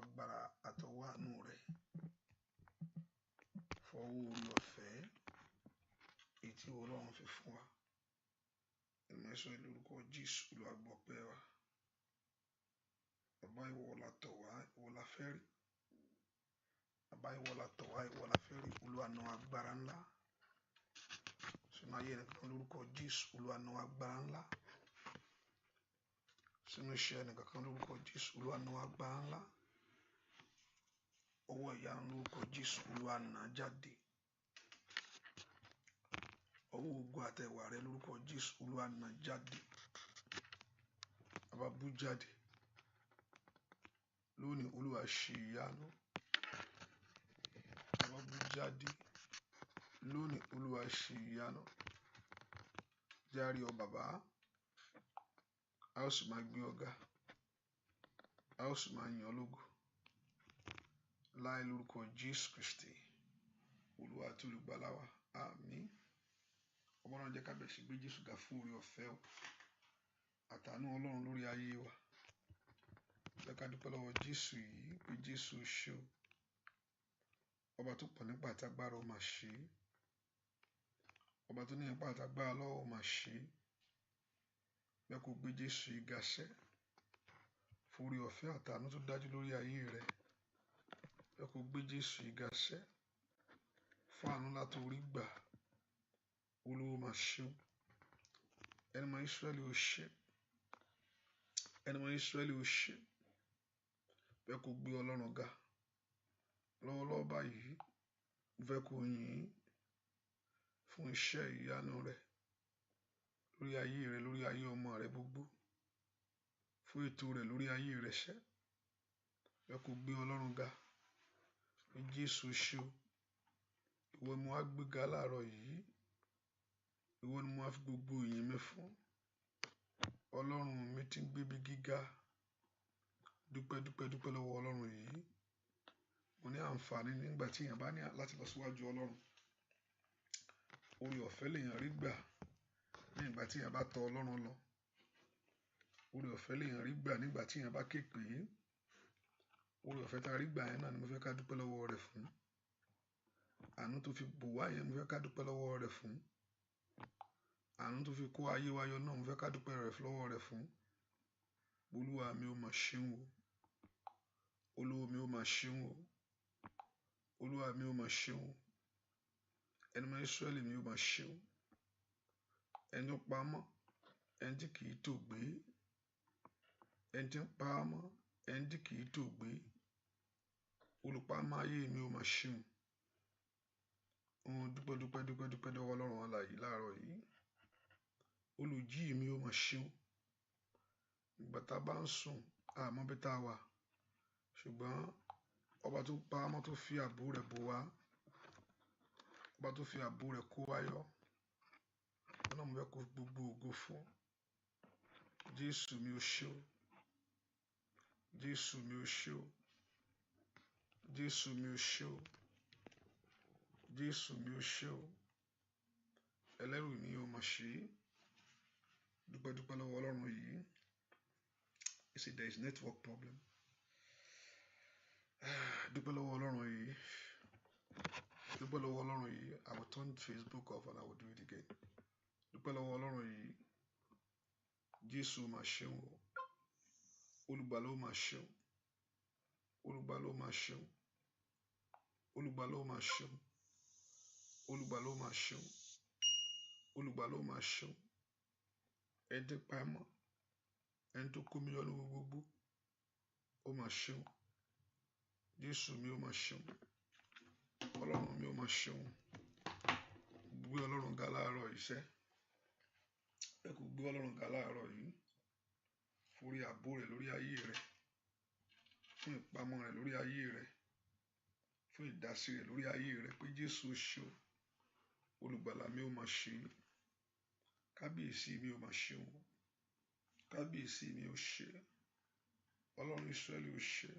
agbára àtọwọ́ àánú rẹ̀, fọwọ́ orí ọ̀fẹ́ èyí tí Ọlọ́run fi fún wa. Ìmọ̀ẹ́sọ̀ lórúkọ Jésù Olúwa gbọ́ ọpẹ́ wa. Bàbá ìwọ la tọ̀ wá, ìwọ la fẹ́ rí. Bàbá ìwọ la tọ̀ wá, ìwọ la fẹ́ rí. Olúwa ná agbára ńlá sínú ayé ẹnìkan lórúkọ Jésù. Olúwa ná agbára ńlá sínú iṣẹ́ ẹnìkan lórúkọ Jésù. Olúwa ná agbára ńlá. Ọwọ́ ìyanu lórúkọ Jésù. Olúwa ná jáde. Ọwọ́ ògo àtẹwà rẹ lórúkọ Jésù. Olúwa ná jáde. Bàbá bú jáde lónìí. Olúwa ṣe ìyanu. Bàbá bú jáde lónìí. Olúwa ṣe ìyanu. Járe ọ bàbá, a ó sì máa gbé ọ̀gá, a ó sì máa yìn ọ́ lógo láì lórúkọ Jésù Kristi Olúwa àti olùgbàlà wa. Àmín. Ọmọ náà jẹ́ ká bẹ̀rẹ̀ sí gbé Jésù ga fún oore ọ̀fẹ́ o àtàánú Ọlọ́run lórí ayé wa. Jẹ́ ká dúpẹ́ lọ́wọ́ Jésù yìí pé Jésù ṣe o. Ọba tó pọ̀ nípa àtàgbára ó máa ṣe. Ọba tó ní ipá àtàgbára lọ́wọ́ ó máa ṣe. Bẹ́ẹ̀ kó gbé Jésù yìí ga sẹ́ fún oore ọ̀fẹ́ àtàánú tó dájú lórí ayé rẹ̀. Bẹ́ẹ̀ kó gbé Jésù yìí ga sẹ́ fún àánú láti orí gbà. Olúwa máa ṣe. Ẹni mọ Ísírẹ́lì ó ṣe. Ẹni mọ Ísírẹ́lì ó ṣe. Bẹ́ẹ̀ kó gbé Ọlọ́run ga. Lọ́wọ́lọ́wọ́ báyìí, mo fẹ́ kó yìn fún iṣẹ́ ìyanu rẹ̀ lórí ayé rẹ̀, lórí ayé ọmọ rẹ̀ gbogbo, fún ètò rẹ̀ lórí ayé rẹ̀ ṣẹ́. Bẹ́ẹ̀ kó gbé Ọlọ́run ga. Pé Jésù ṣe o. Ìwọ ni mo wá gbéga láàárọ̀ yìí. Ìwọ ni mo wá fi gbogbo ìyìn mi fún. Ọlọ́run mi tí ń gbé bí gíga. Dúpẹ́ lọ́wọ́ Ọlọ́run yìí. Mo ní àǹfààní nígbà tí èèyàn bá ní láti lọ síwájú Ọlọ́run. Oore ọ̀fẹ́ lèèyàn rí gbà nígbà tí èèyàn bá tọ Ọlọ́run lọ. Oore ọ̀fẹ́ lèèyàn rí gbà nígbà tí èèyàn bá ké pè é. Oore ọ̀fẹ́ tá a rí gbà yẹn náà ni mo fẹ́ ká dúpẹ́ lọ́wọ́ rẹ̀ fún. Àánú tó fi bò wá yẹn mo fẹ́ ká dúpẹ́ lọ́wọ́ rẹ̀ fún. Àánú tó fi kó ayé wa yọ náà mo fẹ́ ká dúpẹ́ lọ́wọ́ rẹ̀ fún. Olúwa mi ó máa ṣeun o. Olúwa mi ó máa ṣeun o. Olúwa mi ó máa ṣeun o. Ẹni mọ Ísírẹ́lì mi ó máa ṣeun. Ẹni tó pa mọ́, ẹni tí kì í tó gbé. Ẹni tí ń pa mọ́, ẹni tí kì í tó gbé. Olùpamọ́ ayé mi ó máa ṣeun. Dúpẹ́ lọ́wọ́ Ọlọ́run alààyè láàárọ̀ yìí. Olùjí mi ó máa ṣeun. Ìgbà tá a bá ń sùn, àmọ́ bí tá a wà. Ṣùgbọ́n ọba tó pa mọ́ tó fi ààbò rẹ̀ bò wá. Ọba tó fi ààbò rẹ̀ kó wa yọ. Ọlọ́run mo fẹ́ kó gbogbo ògo fún. Jésù mi ó ṣe o. Jésù mi ó ṣe o. Jésù mi ó ṣe o. Jésù mi ó ṣe o. Ẹlẹ́rù mi ó máa ṣe. Dúpẹ́ lọ́wọ́ Ọlọ́run yìí. You see, there is network problem. Dúpẹ́ lọ́wọ́ Ọlọ́run yìí. Dúpẹ́ lọ́wọ́ Ọlọ́run yìí. I will turn Facebook off and I will do it again. Dúpẹ́ lọ́wọ́ Ọlọ́run yìí. Jésù máa ṣeun o. Olùgbàlà ó máa ṣeun. Olùgbàlà ó máa ṣeun. Olùgbàlà ó máa ṣeun. Olùgbàlà ó máa ṣeun. Olùgbàlà ó máa ṣeun. Ẹni tí pa mọ́, ẹni tó kó mi yọ ní gbogbo, ó máa ṣeun. Jésù mi ó máa ṣeun. Ọlọ́run mi ó máa ṣeun. Gbé Ọlọ́run ga láàárọ̀ iṣẹ́. Ẹ kò gbé Ọlọ́run ga láàárọ̀ yìí. Forí ààbò rẹ̀ lórí ayé rẹ̀. Fún ìpamọ́ rẹ̀ lórí ayé rẹ̀. Fún ìdásí rẹ̀ lórí ayé rẹ̀ pé Jésù ṣe o. Olùgbàlà mi ó máa ṣe. Kábíyèsí mi ó máa ṣeun. Kábíyèsí mi ó ṣe. Ọlọ́run Ísírẹ́lì ó ṣe.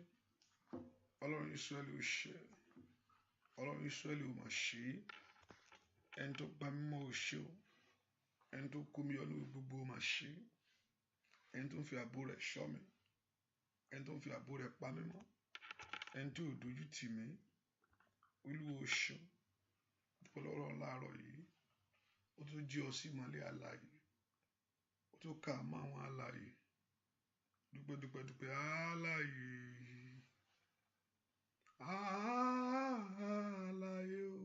Ọlọ́run Ísírẹ́lì ó ṣe. Ọlọ́run Ísírẹ́lì ó máa ṣe. Ẹni tó pa mí mọ́ ó ṣe o. Ẹni tó kó mi yọ ní gbogbo ó máa ṣe. Ẹni tó ń fi ààbò rẹ̀ ṣọ́ mi. Ẹni tó ń fi ààbò rẹ̀ pa mí mọ́. ẹni tí ò dojú tì mí. Olúwa o ṣeun. Dúpẹ́ lọ́wọ́ Ọlọ́run láàárọ̀ yìí. Ó tún jí ọ sí ìmọ́lẹ̀ alààyè. Ó tún kà mọ́ àwọn alààyè. Dúpẹ́ alààyè. Alààyè o.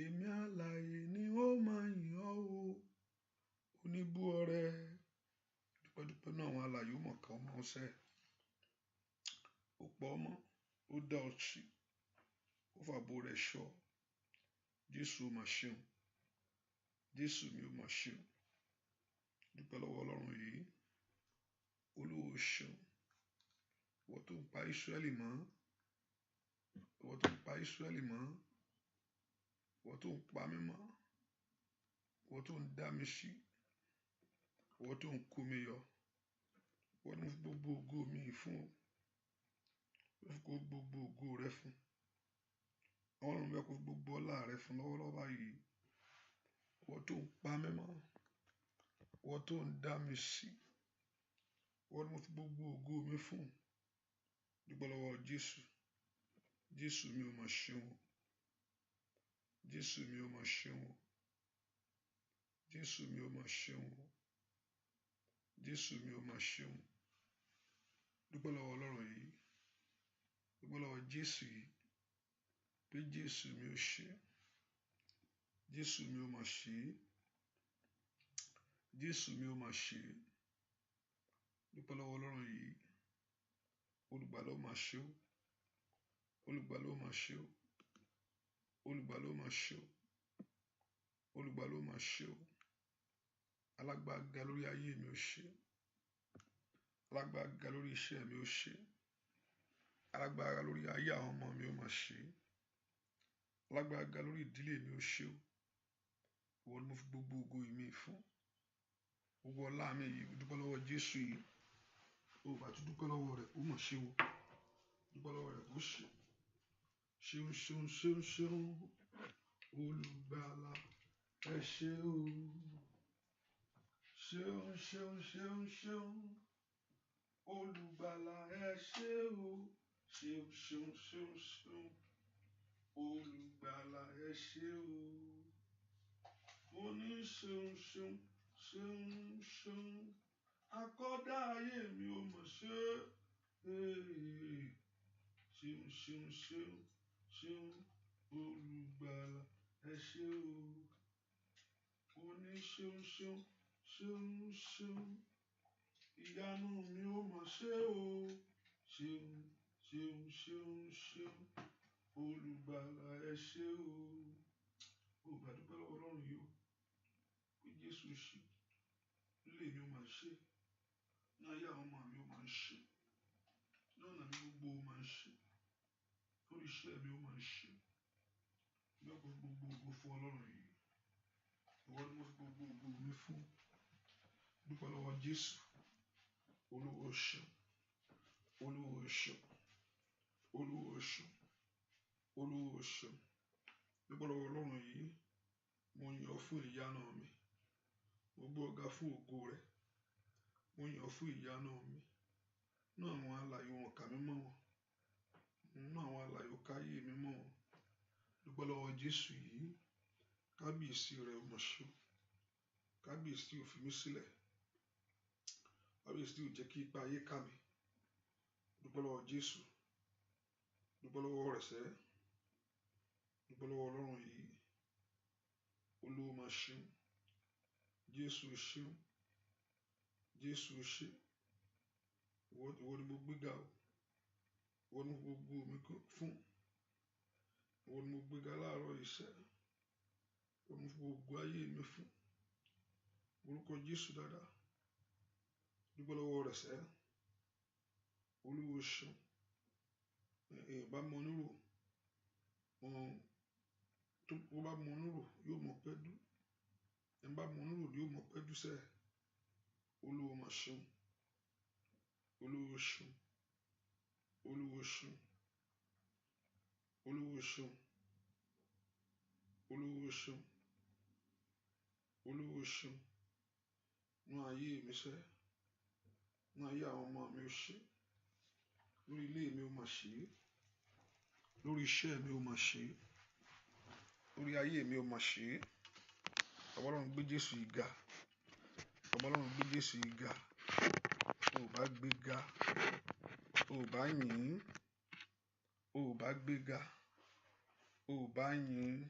Èmi alààyè ni ó máa yìn ọ́ o. Oníbú ọrẹ. Dúpẹ́ náà àwọn alààyè ó mọ̀ ká ọmọ ọsẹ. Ó pọ̀ ọmọ. Ó dá ọ sí. Ó fàbò rẹ̀ ṣọ́. Jésù ó máa ṣeun. Jésù mi ó máa ṣeun. Dúpẹ́ lọ́wọ́ Ọlọ́run yìí. Olúwa o ṣeun. Ìwọ tó ń pa Ísírẹ́lì mọ́. Ìwọ tó ń pa Ísírẹ́lì mọ́. Ìwọ tó ń pa mí mọ́. Ìwọ tó ń dá mi sí. Ìwọ tó ń kó mi yọ. Ìwọ ní gbogbo ògo mi fún ọ. Mo fi gbogbo ògo rẹ fún. Ọlọ́run bẹ́ẹ̀ kó gbogbo ọlá rẹ fún lọ́wọ́lọ́wọ́ báyìí. Ìwọ tó ń pa mí mọ́. Ìwọ tó ń dá mi sí. Ìwọ ní mo fi gbogbo ògo mi fún. Dúpẹ́ lọ́wọ́ Jésù. Jésù mi ò máa ṣeun. Jésù mi ò máa ṣeun. Jésù mi ò máa ṣeun. Jésù mi ò máa ṣeun. Dúpẹ́ lọ́wọ́ Ọlọ́run yìí. Dúpẹ́ lọ́wọ́ Jésù yìí. Pé Jésù mi ò ṣe. Jésù mi ò máa ṣe. Jésù mi ò máa ṣe. Dúpẹ́ lọ́wọ́ Ọlọ́run yìí. Olùgbàlà ó máa ṣe o. Olùgbàlà ó máa ṣe o. Olùgbàlà ó máa ṣe o. Olùgbàlà ó máa ṣe o. Alágbára lórí ayé mi ó ṣe. Alágbára lórí iṣẹ́ mi ó ṣe. Alágbára lórí ayé àwọn ọmọ mi ó máa ṣe. Alágbára lórí ìdílé mi ó ṣe o. Ìwọ ni mo fi gbogbo ògo mi fún. Gbogbo ọlá mi yìí dúpẹ́ lọ́wọ́ Jésù yìí. Ó bá tún dúpẹ́ lọ́wọ́ rẹ̀ ó mọ̀ ṣe o. Dúpẹ́ lọ́wọ́ rẹ̀ ó ṣe. Ṣeun ṣeun ṣeun ṣeun. Olùgbàlà ẹ ṣé o. Ṣeun ṣeun ṣeun ṣeun. Olùgbàlà ẹ ṣé o. Ṣeun ṣeun ṣeun ṣeun. Olùgbàlà ẹ ṣé o. Mo ní ṣeun ṣeun ṣeun ṣeun. Akọ́dá ayé mi ò mọ̀ ṣe. Ṣeun ṣeun ṣeun ṣeun. Olùgbàlà ẹ ṣé o. Mo ní ṣeun ṣeun ṣeun ṣeun. Ìyanu mi ò mọ̀ ṣe o. Ṣeun ṣeun ṣeun ṣeun. Olùgbàlà ẹ ṣé o. Ó bá dúpẹ́ lọ́wọ́ Ọlọ́run yìí o. Pé Jésù ṣe. Ilé mi ó máa ṣe. Ní ayé àwọn ọmọ mi ó máa ṣe. Ní ọ̀nà mi gbogbo ó máa ṣe. Lórí iṣẹ́ mi ó máa ṣe. Lọ́pọ̀ gbogbo ògo fún Ọlọ́run yìí. Ìwọ ni mo fi gbogbo ògo mi fún. Dúpẹ́ lọ́wọ́ Jésù. Olúwa o ṣeun. Olúwa o ṣeun. Olúwa o ṣeun. Olúwa o ṣeun. Dúpẹ́ lọ́wọ́ Ọlọ́run yìí. Mo yìn ọ́ fún ìyanu mi. Mo gbé ọ̀gá fún ògo rẹ̀. Mo yìn ọ́ fún ìyanu mi. Nínú àwọn alààyè wọn kà mí mọ́ wọn. Nínú àwọn alààyè ká yé mi mọ́ wọn. Dúpẹ́ lọ́wọ́ Jésù yìí. Kábíyèsí rẹ̀ ó mọ̀ ṣe. Kábíyèsí ò fi mí sílẹ̀. Kábíyèsí ò jẹ́ kí ipa ayé ká mi. Dúpẹ́ lọ́wọ́ Jésù. Dúpẹ́ lọ́wọ́ rẹ̀ sẹ́. Dúpẹ́ lọ́wọ́ Ọlọ́run yìí. Olúwa máa ṣeun. Jésù ṣeun. Jésù ṣe. Ìwọ ni mo gbéga o. Ìwọ ni mo gbogbo mi fún. Ìwọ ni mo gbéga láàárọ̀ iṣẹ́. Ìwọ ni mo gbogbo ayé mi fún. Orúkọ Jésù dáadáa. Dúpẹ́ lọ́wọ́ rẹ̀ sẹ́. Olúwa ṣeun. Bá mọ nírò. Tó bá mọ nírò yóò mọ pẹ́ dú. Bá mọ nírò yóò mọ pẹ́ dú sẹ́. Olúwa máa ṣeun. Olúwa ṣeun. Olúwa ṣeun. Olúwa ṣeun. Olúwa ṣeun. Olúwa ṣeun. Nú ayé mi sẹ́. Nú ayé àwọn ọmọ mi ó ṣe. lórí ilé mi ó máa ṣe, lórí iṣẹ́ mi ó máa ṣe, lórí ayé mi ó máa ṣe. Ọba Ọlọ́run gbé Jésù yìí ga, Ọba Ọlọ́run gbé Jésù yìí ga. O bá gbé ga, o bá yìn, o bá gbé ga, o bá yìn.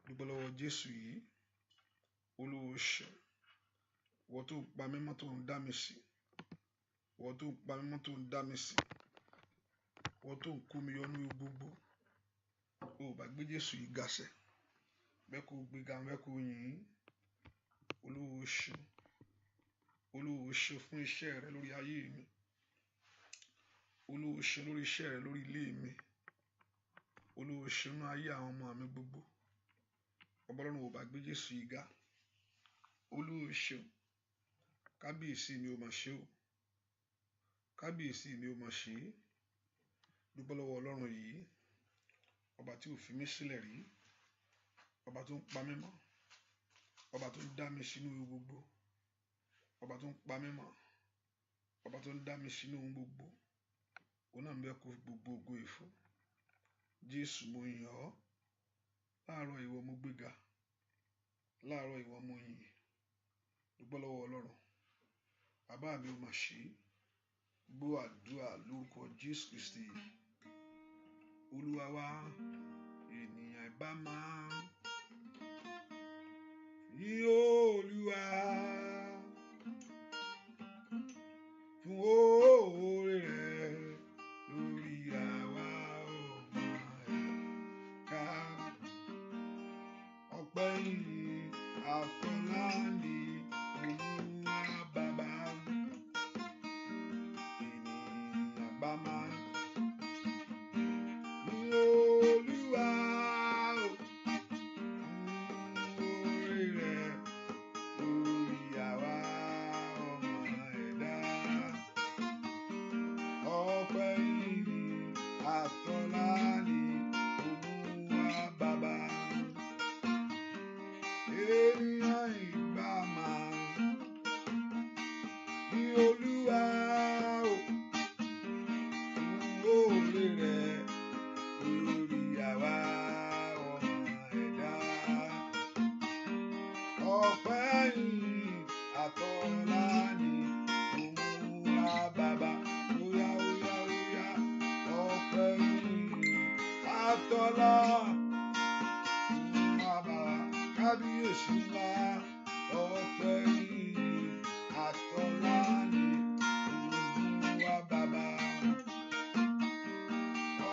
Dúpẹ́ lọ́wọ́ Jésù yìí, Olúwa ṣe. Ìwọ tó ń pa mí mọ́ tó ń dá mi sí, ìwọ tó ń pa mí mọ́ tó ń dá mi sí, ìwọ tó ń kó mi yọ nínú gbogbo. O bá gbé Jésù yìí ga sẹ́, bẹ́ẹ̀ kó gbé ga, bẹ́ẹ̀ kó yìn. Olúwa ṣe, Olúwa ṣe fún iṣẹ́ rẹ lórí ayé mi. Olúwa ṣe lórí iṣẹ́ rẹ lórí ilé mi. Olúwa ṣe nínú ayé àwọn ọmọ mi gbogbo. Ọba Ọlọ́run ò bá gbé Jésù yìí ga. Olúwa ṣe, kábíyèsí mi ò máa ṣe o. Kábíyèsí mi ò máa ṣe. Dúpẹ́ lọ́wọ́ Ọlọ́run yìí, ọba tí ò fi mí sílẹ̀ rí, ọba tó ń pa mí mọ́, ọba tó ń dá mi sínú ohun gbogbo, ọba tó ń pa mí mọ́, ọba tó ń dá mi sínú ohun gbogbo. Òun náà ń bẹ kó gbogbo ògo ìfún. Jésù mo yìn ọ́. Láàárọ̀ ìwọ mo gbéga, láàárọ̀ ìwọ mo yìn. Dúpẹ́ lọ́wọ́ Ọlọ́run. Bàbá mi ò máa ṣe. Gbọ́ àdúrà lórúkọ Jésù Kristi. Olúwa wa, ènìyàn ìbá máa yìn Olúwa fún oore rẹ̀ lórí àwa ọmọ ẹ̀ka. Ọpẹ́ yìí àfọlá ni Olúwa bàbá. Ènìyàn bá máa yìn Olúwa fún oore rẹ̀ lórí àwa ọmọ ẹ̀dá. Ọpẹ́ yìí àfọlá ni Olúwa bàbá. Ènìyàn ìbá máa yìn Olúwa fún oore rẹ̀ lórí àwa ọmọ ẹ̀dá. Ọpẹ́ yìí àtọlá ni Olúwa bàbá. Óyá óyá óyá. Ọpẹ́ yìí àtọlá Olúwa bàbá. Kábíyèsí ńlá. Ọpẹ́ yìí àtọlá ni Olúwa bàbá.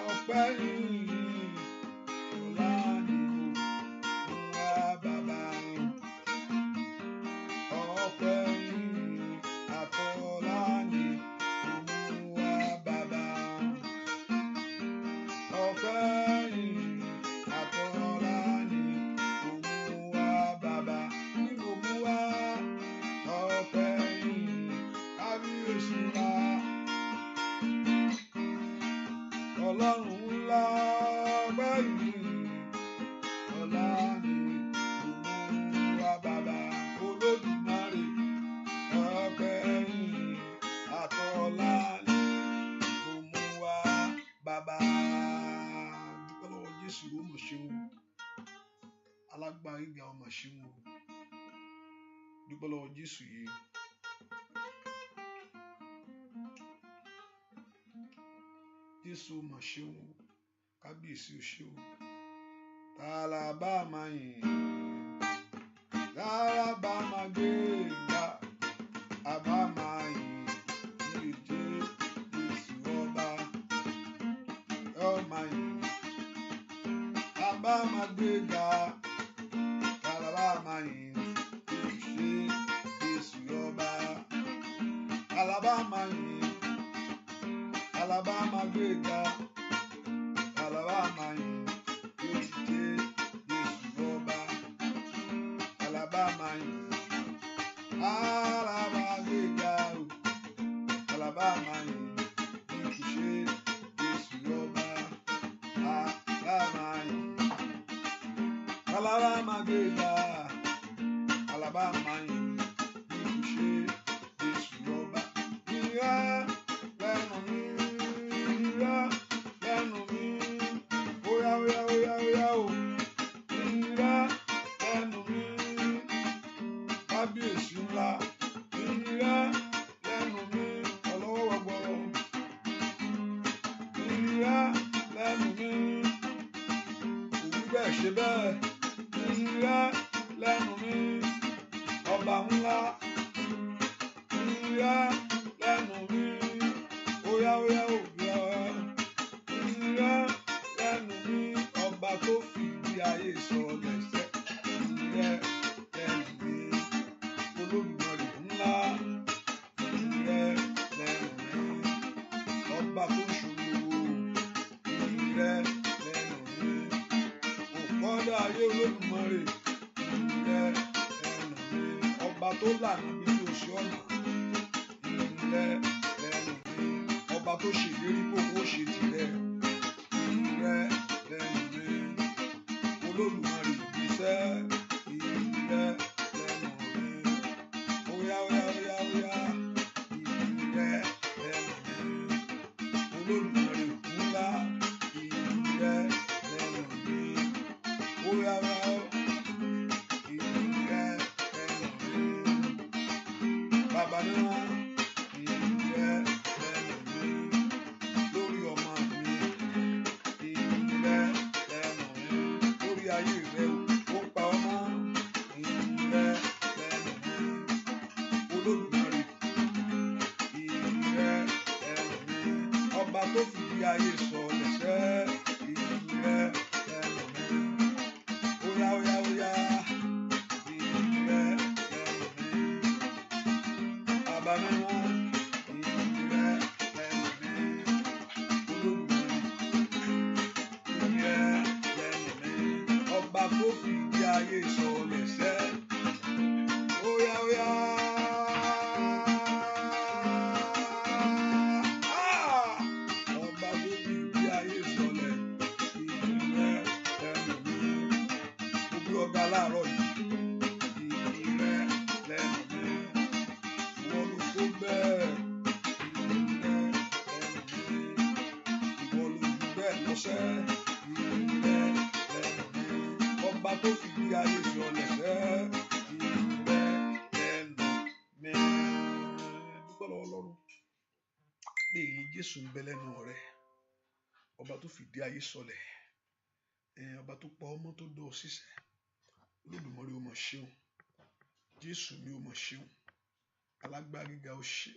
Ọpẹ́ yìí àtọlá ni Olúwa bàbá. Ọpẹ́ yìí àtọlá ni Olúwa bàbá. Ọpẹ́ yìí àtọlá ni Olúwa bàbá. Nínú Olúwa, ọpẹ́ yìí kábíyèsí ńlá. Ọlọ́run ńlá, ọpẹ́ yìí ọlá ni Olúwa bàbá. Olódùmarè, ọpẹ́ yìí àtọlá ni Olúwa bàbá. Dúpẹ́ lọ́wọ́ Jésù ló mọ̀ ṣeun. Alágbára gíga ọmọ ṣeun. Dúpẹ́ lọ́wọ́ Jésù yìí. Jésù mà ṣeun. Kábíyèsí ò ṣe o. Ta la bá máa yìn? Ta la bá máa gbé ga? A bá máa yìn ní Jésù ọba. Ẹ máa yìn. A bá máa gbé ga. Ta la bá máa yìn? Jésù ọba. Ta la bá máa yìn? Alabama gbéga, Alabama yìn, Jésù ọba. Alabama yìn, Alabama gbéga o. Alabama yìn, Jésù ọba. Alabama yìn, Alabama gbéga, Alabama yìn, Jésù ọba. Ìyá lẹ́nu mi. ṣe bẹ́ẹ̀ ìyìn rẹ lẹ́nu mi ọba ńlá ìyìn rẹ lẹ́nu mi óyá óyá òyà ìyìn rẹ lẹ́nu mi ọba tó fìdí ayé sọlẹ̀ sẹ́ ìyìn rẹ lẹ́nu mi Olódùmarè ńlá ìyìn rẹ lẹ́nu mi ọba tó ṣòro ìyìn rẹ lẹ́nu mi òkọ́dá ayé Olódùmarè ìyìn rẹ lẹ́nu mi ọba tó lànà bí tí o ṣe ọ̀nà ìyìn rẹ lẹ́nu mi ọba tó ṣèlérí gbogbo ṣe tirẹ̀ ìyìn rẹ lẹ́nu mi Olódùmarè ìgbésẹ̀ ìyìn rẹ lẹ́nu mi óyá óyá óyá óyá ìyìn rẹ lẹ́nu mi Olódùmarè ńlá ìyìn rẹ lẹ́nu mi óyá óyá ìyìn rẹ lẹ́nu mi bàbá náà ìyìn rẹ lẹ́nu mi lórí ọmọ mi ìyìn rẹ lẹ́nu mi lórí ayé rẹ ó pa ọmọ ìyìn rẹ lẹ́nu mi Olódùmarè ìyìn rẹ lẹ́nu mi ọba tó fìdí ayé sọlẹ̀ sẹ́ ìyìn rẹ lẹ́nu mi óyá óyá óyá ìyìn rẹ lẹ́nu mi bàbá náà ìyìn rẹ lẹ́nu mi Olódùmarè ìyìn rẹ lẹ́nu mi ọba tó fìdí ayé sọlẹ̀ sẹ́ óyá óyá ọba tó fìdí ayé sọlẹ̀ ìyìn rẹ lẹ́nu mi mo gbé ọ̀gá láàárọ̀ yìí ìyìn rẹ lẹ́nu mi ìwọ ló tó bẹ́ẹ̀ ìyìn rẹ lẹ́nu mi ìwọ ló jù bẹ́ẹ̀ lọ́sẹ̀ ìyìn rẹ lẹ́nu mi ọba tó fìdí ayé sọlẹ̀ sẹ́ ìyìn rẹ lẹ́nu mi. Dúpẹ́ lọ́wọ́ Ọlọ́run pé ìyìn Jésù ń bẹ lẹ́nu rẹ ọba tó fìdí ayé sọlẹ̀ ọba tó pa ọmọ tó dọ̀ ṣiṣẹ́ Olódùmarè ó mọ̀ ṣeun Jésù mi ó mọ̀ ṣeun alágbára gíga ó ṣe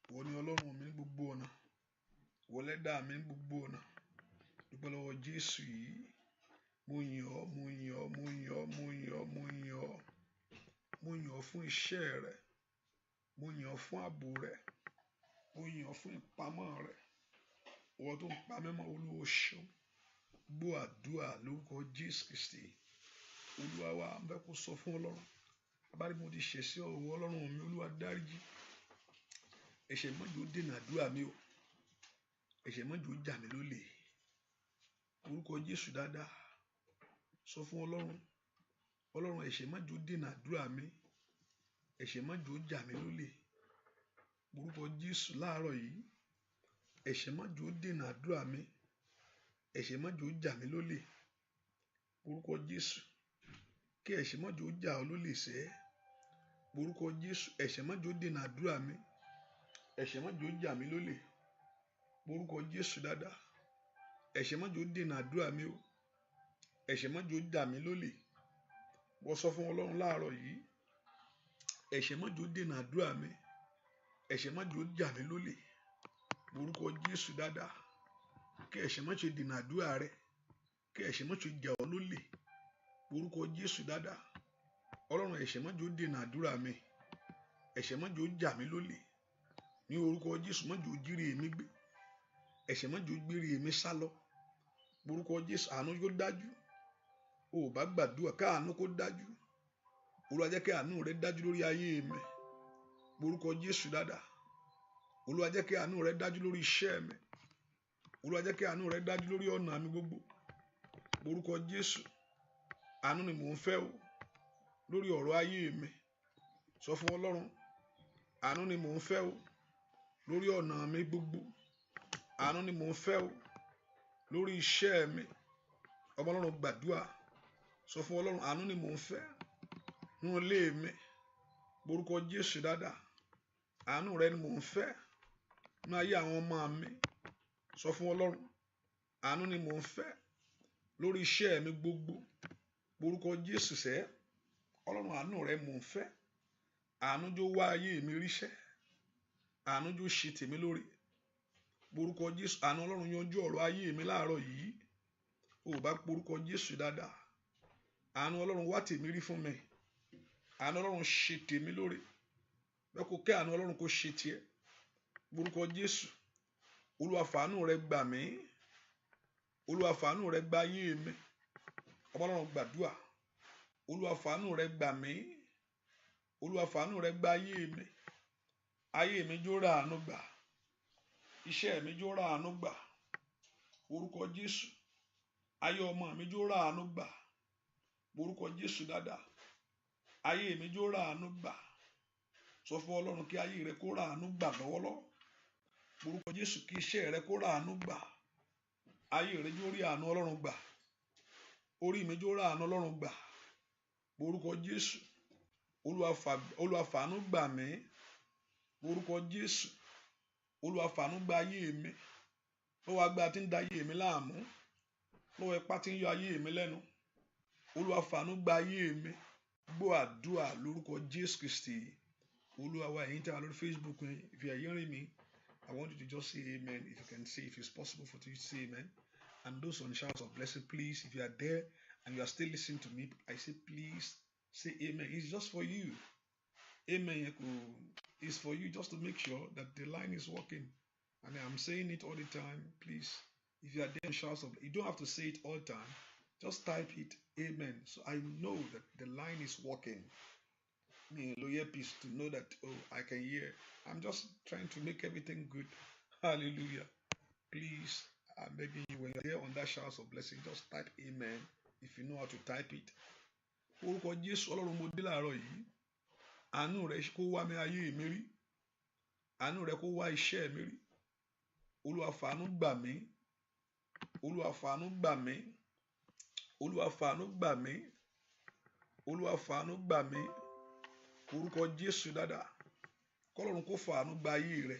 ìwọ ni Ọlọ́run mi ní gbogbo ọ̀nà ìwọ lẹ́dàá mi ní gbogbo ọ̀nà dúpẹ́ lọ́wọ́ Jésù yìí mo yìn ọ́ mo yìn ọ́ mo yìn ọ́ mo yìn ọ́ mo yìn ọ́ mo yìn ọ́ fún iṣẹ́ rẹ mo yìn ọ́ fún ààbò rẹ mo yìn ọ́ fún ìpamọ́ rẹ ìwọ tó ń pa mẹ́mọ́ Olúwa ó ṣeun gbọ́ àdúrà lórúkọ Jésù Kristi Olúwa wa ń fẹ́ kó sọ fún Ọlọ́run abárí mo ti ṣẹ̀ sí ọ̀wọ́ Ọlọ́run mi Olúwa dáríjì ẹ̀ṣẹ̀ mọ́jọ dènà àdúrà mi o ẹ̀ṣẹ̀ mọ́jọ jà mí lólè orúkọ Jésù dáadáa sọ fún Ọlọ́run ẹ̀ṣẹ̀ mọ́jọ dènà àdúrà mi ẹ̀ṣẹ̀ mọ́jọ jà mí lólè orúkọ Jésù láàárọ̀ yìí ẹ̀ṣẹ̀ mọ́jọ dènà àdúrà mi ẹ̀ṣẹ̀ mọ́jọ jà mí lólè orúkọ Jésù kí ẹ̀ṣẹ̀ mọ́jọ jà ọ́ lólè sẹ́ orúkọ Jésù ẹ̀ṣẹ̀ mọ́jọ dènà àdúrà mi ẹ̀ṣẹ̀ mọ́jọ jà mí lólè orúkọ Jésù dáadáa ẹ̀ṣẹ̀ mọ́jọ dènà àdúrà mi o ẹ̀ṣẹ̀ mọ́jọ jà mí lólè wọ́n sọ fún Ọlọ́run láàárọ̀ yìí ẹ̀ṣẹ̀ mọ́jọ dènà àdúrà mi ẹ̀ṣẹ̀ mọ́jọ jà mí lólè orúkọ Jésù dáadáa kí ẹ̀ṣẹ̀ mọ́jọ dènà àdúrà rẹ kí ẹ̀ṣẹ̀ mọ́jọ jà ọ́ lólè orúkọ Jésù dáadáa Ọlọ́run ẹ̀ṣẹ̀ mọ́jọ dènà àdúrà mi ẹ̀ṣẹ̀ mọ́jọ jà mí lólè ní orúkọ Jésù mọ́jọ jírí èmi gbé ẹ̀ṣẹ̀ mọ́jọ gbérí èmi sálọ orúkọ Jésù àánú yóò dájú o ò bá gbàdúrà káàánú kó dájú Olúwa jẹ́ kí àánú rẹ dájú lórí ayé mi orúkọ Jésù dáadáa Olúwa jẹ́ kí àánú rẹ dájú lórí iṣẹ́ mi Olúwa jẹ́ kí àánú rẹ dájú lórí ọ̀nà mi gbogbo orúkọ Jésù àánú ni mò ń fẹ́ o lórí ọ̀rọ̀ ayé mi sọ fún Ọlọ́run àánú ni mò ń fẹ́ o lórí ọ̀nà mi gbogbo àánú ni mò ń fẹ́ o lórí iṣẹ́ mi ọmọ Ọlọ́run gbàdúrà sọ fún Ọlọ́run àánú ni mò ń fẹ́ nínú ilé mi orúkọ Jésù dáadáa àánú rẹ ni mò ń fẹ́ nínú ayé àwọn ọmọ mi sọ fún Ọlọ́run àánú ni mò ń fẹ́ lórí iṣẹ́ mi gbogbo orúkọ Jésù sẹ́ Ọlọ́run àánú rẹ mò ń fẹ́ àánú jó wá ayé mi ríṣẹ́ àánú jó ṣe tèmi lórí orúkọ Jésù àánú Ọlọ́run yanjú ọ̀rọ̀ ayé mi láàárọ̀ yìí ò bá porúkọ Jésù dáadáa àánú Ọlọ́run wá tèmi rí fún mi àánú Ọlọ́run ṣe tèmi lórí bẹ́ẹ̀ kó kẹ́ àánú Ọlọ́run kó ṣe tiẹ̀ orúkọ Jésù Olúwa fàánú rẹ gbà mí Olúwa fàánú rẹ gba ayé mi Ọlọ́run gbàdúà Olúwa fàánú rẹ gbà mí Olúwa fàánú rẹ gba ayé mi jó ra àánú gbà iṣẹ́ mi jó ra àánú gbà orúkọ Jésù ayé ọmọ mi jó ra àánú gbà orúkọ Jésù dáadáa ayé mi jó ra àánú gbà sọ fún Ọlọ́run kí ayé rẹ kó ra àánú gbà lọ́wọ́lọ́wọ́ orúkọ Jésù kí iṣẹ́ rẹ kó ra àánú gbà ayé rẹ jó rí àánú Ọlọ́run gbà orí mi jó ra àánú Ọlọ́run gbà orúkọ Jésù Olúwa fàánú gbà mí orúkọ Jésù Olúwa fàánú gba ayé mi lọ́wọ́ agbára tí ń da ayé mi láàmú lọ́wọ́ ipá tí ń yọ ayé mi lẹ́nu Olúwa fàánú gba ayé mi gbọ́ àdúrà lórúkọ Jésù Kristi Olúwa wa ẹ̀yin tí a wà lórí Facebook if you are hearing me I want you to just say amen if you can say if it's possible for you to say amen and those on shouts of blessing please if you are there and you are still listening to me I say please say amen it's just for you amen is for you just to make sure that the line is working and I'm saying it all the time please if you are there in shouts of you don't have to say it all the time just type it amen so I know that the line is working lower peace to know that I can hear I'm just trying to make everything good hallelujah please I'm begging you when you're there on that shouts of blessing just type amen if you know how to type it orúkọ Jésù Ọlọ́run mo dé láàárọ̀ yìí àánú rẹ kó wá mi ayé mi rí àánú rẹ kó wá iṣẹ́ mi rí Olúwa fàánú gbà mí Olúwa fàánú gbà mí Olúwa fàánú gbà mí Olúwa fàánú gbà mí orúkọ Jésù dáadáa kọ́lọ́run kó fàánú gba ayé rẹ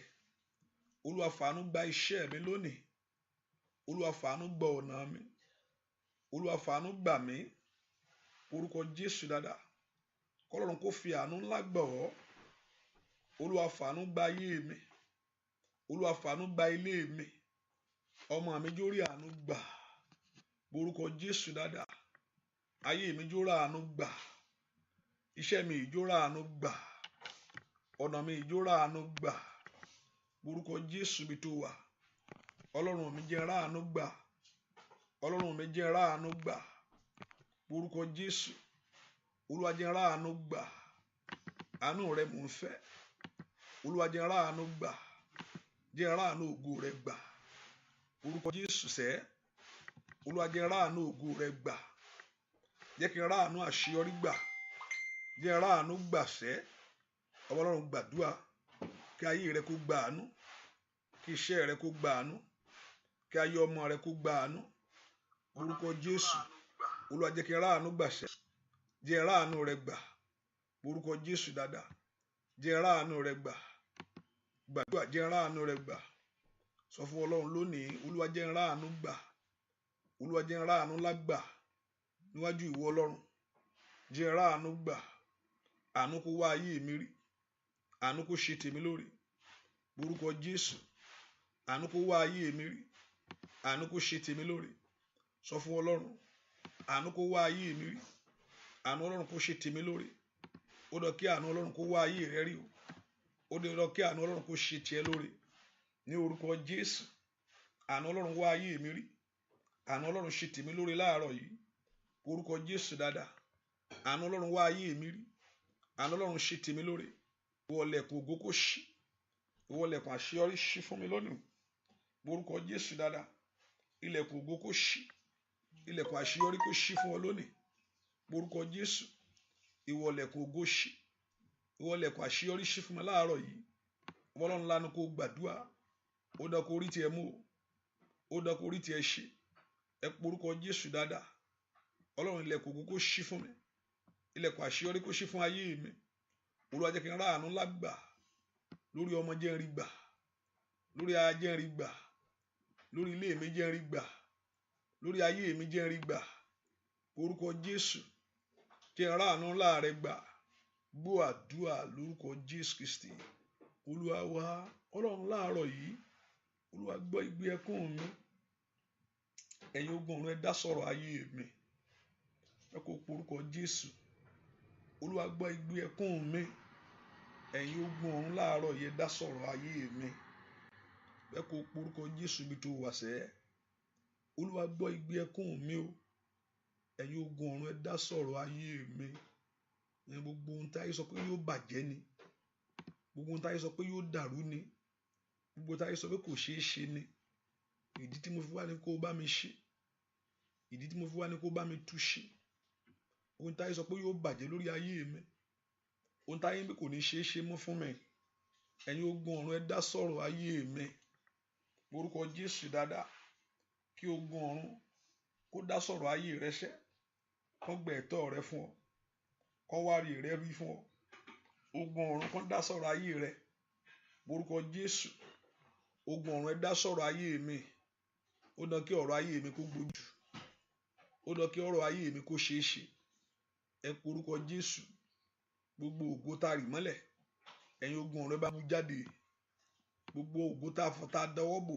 Olúwa fàánú gba iṣẹ́ mi lónìí Olúwa fàánú gba ọ̀nà mi Olúwa fàánú gbà mí orúkọ Jésù dáadáa kọ́lọ́run kó fi àánú ńlá gbà ọ́ Olúwa fàánú gba ayé mi Olúwa fàánú gba ilé mi ọmọ mi jó rí àánú gbà orúkọ Jésù dáadáa ayé mi jó ra àánú gbà iṣẹ́ mi ìjó ra àánú gbà ọ̀nà mi ìjó ra àánú gbà orúkọ Jésù bí tó wà Ọlọ́run mi jẹ́ ra àánú gbà Ọlọ́run mi jẹ́ ra àánú gbà orúkọ Jésù Olúwa jẹ́ ra àánú gbà àánú rẹ mò ń fẹ́ Olúwa jẹ́ ra àánú gbà jẹ́ ra àánú ògo rẹ gbà orúkọ Jésù sẹ́ Olúwa jẹ́ ra àánú ògo rẹ gbà jẹ́ kí n ra àánú àṣeyọrí gbà jẹ́ ra àánú gbà sẹ́ Ọlọ́run gbàdúrà kí ayé rẹ kó gba àánú kí iṣẹ́ rẹ kó gba àánú kí ayé ọmọ rẹ kó gba àánú orúkọ Jésù Olúwa jẹ́ kí n ra àánú gbà sẹ́ jẹ́ ra àánú rẹ gbà orúkọ Jésù dáadáa jẹ́ ra àánú rẹ gbà gbàdúrà jẹ́ ra àánú rẹ gbà sọ fún Ọlọ́run lónìí Olúwa jẹ́ ra àánú gbà Olúwa jẹ́ ra àánú lágbà níwájú ìwọ Ọlọ́run jẹ́ ra àánú gbà àánú kó wá ayé mi rí àánú kó ṣe tèmi lórí orúkọ Jésù àánú kó wá ayé mi rí àánú kó ṣe tèmi lórí sọ fún Ọlọ́run àánú kó wá ayé mi rí àánú Ọlọ́run kó ṣe tèmi lórí ó dọ̀ kí àánú Ọlọ́run kó wá ayé rẹ rí o ó dọ̀ kí àánú Ọlọ́run kó ṣe tiẹ̀ lórí ní orúkọ Jésù àánú Ọlọ́run wá ayé mi rí àánú Ọlọ́run ṣe tèmi lórí láàárọ̀ yìí orúkọ Jésù dáadáa àánú Ọlọ́run wá ayé mi rí àánú Ọlọ́run ṣe tèmi lórí ìwọlẹ̀kùn ògo kó ṣí ìwọlẹ̀kùn àṣeyọrí ṣí fún mi lónìí orúkọ Jésù dáadáa ilẹ̀kùn ògo kó ṣí ilẹ̀kùn àṣeyọrí kó ṣí fún ọ lónìí orúkọ Jésù ìwọlẹ̀kùn ògo ṣí ìwọlẹ̀kùn àṣeyọrí ṣí fún mi láàárọ̀ yìí Ọlọ́run lánàá kó gbàdúrà ó dá kó rí tiẹ̀ mú ó dá kó rí tiẹ̀ ṣe ẹ porúkọ Jésù dáadáa Ọlọ́run ilẹ̀kùn ògo kó ṣí fún mi ilẹ̀kùn àṣeyọrí kó ṣí fún ayé mi Olúwa jẹ́ kí n rá àánú lágbà lórí ọmọ jẹ́ n rí gbà lórí aya jẹ́ n rí gbà lórí ilé mi jẹ́ n rí gbà lórí ayé mi jẹ́ n rí gbà orúkọ Jésù jẹ́ n ráàánú láàrẹ gbà gbọ́ àdúrà lórúkọ Jésù Kristi Olúwa wa. Ọlọ́run láàárọ̀ yìí Olúwa gbọ́ igbe ẹkún mi, ẹ̀yin ogun ọ̀run ẹ dá sọ̀rọ̀ ayé mi, ẹ kò porúkọ Jésù. Olúwa gbọ́ igbe ẹkún mi, ẹ̀yin ogun ọ̀run láàárọ̀ yìí ẹ dá sọ̀rọ̀ ayé mi, ẹ kò porúkọ Jésù bí tó wà sẹ́. Olúwa gbọ́ igbe ẹkún mi o, ẹ̀yin ogun ọ̀run ẹ dá sọ̀rọ̀ ayé mi. Ẹ̀yin gbogbo ohun táyé sọ pé yóò bàjẹ́ ni, gbogbo ohun táyé sọ pé yóò dàrú ni, gbogbo táyé sọ pé kò ṣeé ṣe ni, ìdí tí mo fi wá ní kó bá mi ṣe, ìdí tí mo fi wá ní kó bá mi tú ṣe. Ohun táyé sọ pé yóò bàjẹ́ lórí ayé mi, ohun táyé mi kò ní ṣeé ṣe mọ́ fún mi, ẹ̀yin ogun ọ̀run ẹ dá sọ̀rọ̀ ayé mi. Orúkọ Jésù dáadáa kí ogun ọ̀run kó dá sọ̀rọ̀ ayé rẹ ṣẹ́, kó gbẹ ẹ̀tọ́ rẹ fún ọ, kó wárí rẹ rí fún ọ. Ogun ọ̀run kó dá sọ̀rọ̀ ayé rẹ. Orúkọ Jésù ogun ọ̀run ẹ dá sọ̀rọ̀ ayé mi. Ó dán kí ọ̀rọ̀ ayé mi kó gbójú, ó dán kí ọ̀rọ̀ ayé mi kó ṣeé ṣe. Ẹ pe orúkọ Jésù. Gbogbo ògo tá rì mọ́lẹ̀ ẹ̀yin ogun ọ̀run ẹ bá mú jáde. Gbogbo ògo tá dọwọ́ bò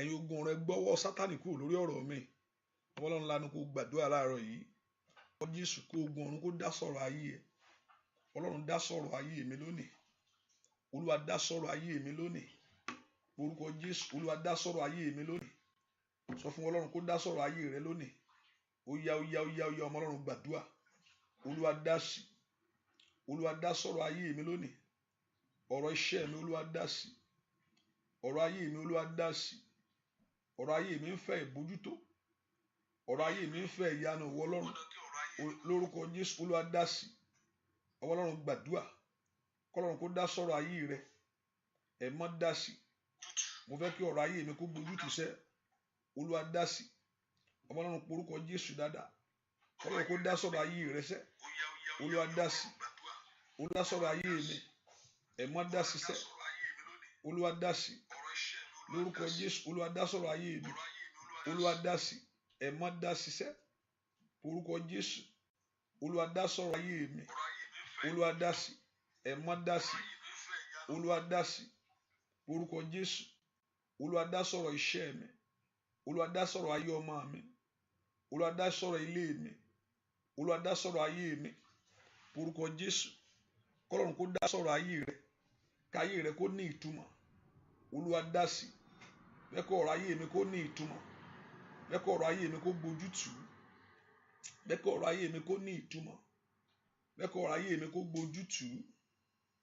ẹ̀yin ogun ọ̀run ẹ gbọ́wọ́ Sátánì kúrò lórí ọ̀rọ̀ mi. Ọlọ́run lanu kó gbàdúrà láàárọ̀ yìí. Jésù kó ogun ọ̀run kó dá sọ̀rọ̀ ayé ẹ. Ọlọ́run dá sọ̀rọ̀ ayé mi lónìí. Olúwa dá sọ̀rọ̀ ayé mi lónìí. Orúkọ Jésù Olúwa dá sọ̀rọ̀ ayé mi lónìí. Sọ fún Ọlọ́run kó dá sọ̀rọ̀ ayé rẹ lónìí. Ó yá ọmọ Ọlọ́run gbàdúrà. Olúwa dá sí. Olúwa dá sọ̀rọ̀ ayé mi lónìí. Ọ̀rọ̀ iṣẹ́ mi Olúwa dá sí. Ọ̀rọ̀ ayé mi Olúwa dá sí. Ọ̀rọ̀ ayé mi ń fẹ́ ìbójútó. Ọ̀rọ̀ ayé mi ń fẹ́ ìyanu ìwọ Ọlọ́run. Lórúkọ Jésù Olúwa dá sí. Ọmọ Ọlọ́run gbàdúrà. Kọ́lọ́run kó dá sọ̀rọ̀ ayé rẹ. Ẹ mọ́ dá sí. Mo fẹ́ kí ọ̀rọ̀ ayé mi kó gbójútó sẹ́. Olúwa dá sí. Ọmọ Ọlọ́run porúkọ Jésù dáadáa. Kọ́lọ́run kó dá sọ̀rọ̀ ayé rẹ sẹ́. Olúwa dá sí. Olúwa sọ̀rọ̀ ayé mi. Ẹ mọ́ dá sí sẹ́. Olúwa dá sí. Lórúkọ Jésù Olúwa dá sọ̀rọ̀ ayé mi. Olúwa dá sí. Ẹ mọ́ dá sí sẹ́. Orúkọ Jésù Olúwa dá sọ̀rọ̀ ayé mi. Olúwa dá sí. Ẹ mọ́ dá sí. Olúwa dá sí. Orúkọ Jésù Olúwa dá sọ̀rọ̀ iṣẹ́ mi. Olúwa dá sọ̀rọ̀ ayé ọmọ mi. Olúwa dá sọ̀rọ̀ ilé mi. Olúwa dá sọ̀rọ̀ ayé mi. Orúkọ Jésù kọ́lọ́run kó dá sọ̀rọ̀ ayé rẹ. Káyé rẹ kó ní ìtumọ̀. Olúwa dá sí. Bẹ́ẹ̀ kọ́ ọ̀rọ̀ ayé mi kó ní ìtumọ̀. Bẹ́ẹ̀ kọ́ ọ̀rọ̀ ayé mi kó gbójútù. Bẹ́ẹ̀ kọ́ ọ̀rọ̀ ayé mi kó ní ìtumọ̀. Bẹ́ẹ̀ kọ́ ọ̀rọ̀ ayé mi kó gbójútù.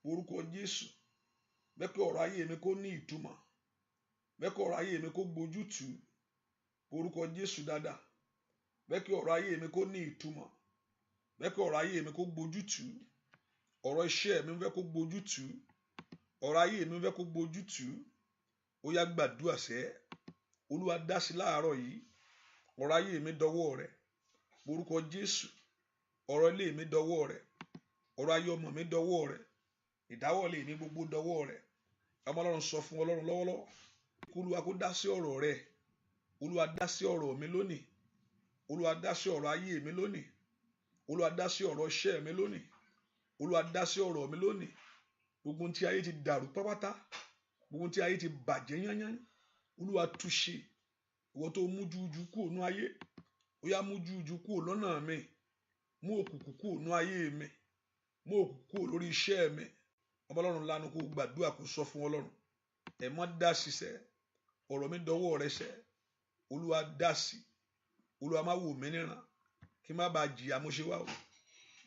Orúkọ Jésù. Bẹ́ẹ̀ kọ́ ọ̀rọ̀ ayé mi kó ní ìtumọ̀. Bẹ́ẹ̀ kọ́ ọ̀rọ̀ ayé mi kó gbójútù. Orúkọ Jésù dáadáa. Bẹ́ẹ̀ kọ́ ọ̀rọ̀ ayé mi kó ní ìtumọ̀. Bẹ́ẹ̀ kọ́ ọ̀rọ̀ ayé mi kó gbójútù. Ọ̀rọ̀ iṣẹ́ mi fẹ́ kó gbójútù. Ọ̀rọ̀ ayé mi fẹ́ kó gbójútù. Ó yá gbàdúrà sẹ́. Olúwa dá sí láàárọ̀ yìí. Ọ̀rọ̀ ayé mi dọwọ́ rẹ̀. Orúkọ Jésù. Ọ̀rọ̀ ilé mi dọwọ́ rẹ̀. Ọ̀rọ̀ ayé ọmọ mi dọwọ́ rẹ̀. Ìdáwọ́lé mi gbogbo dọwọ́ rẹ̀. Ọmọ Ọlọ́run sọ fún Ọlọ́run lọ́wọ́lọ́wọ́. Olúwa kó dá sí ọ̀rọ̀ rẹ̀. Olúwa dá sí ọ̀rọ̀ mi lónìí. Olúwa dá sí ọ̀rọ̀ ayé mi lónìí. Olúwa dá sí ọ̀rọ̀ iṣẹ́ mi lónìí. Olúwa dá sí ọ̀rọ̀ mi lónìí. Gbogbo tí ayé ti dàrú pápátá. Gbogbo tí ayé ti bàjẹ́ yányán. Olúwa tú ṣe. Ìwọ tó mú jújú kúrò nínú ayé. Ó yá mú jújú kúrò lọ́nà mi. Mú òkùnkùn kúrò nínú ayé mi. Mú òkùnkùn kúrò lórí iṣẹ́ mi. Ọmọ Ọlọ́run lanu kó gbàdúrà kó sọ fún Ọlọ́run. Ẹ mọ́ dá sí sẹ́. Ọ̀rọ̀ mi dọwọ́ rẹ sẹ́. Olúwa dá sí. Olúwa má wò mí níran. Kí má bàa jìyà mo ṣe wá o.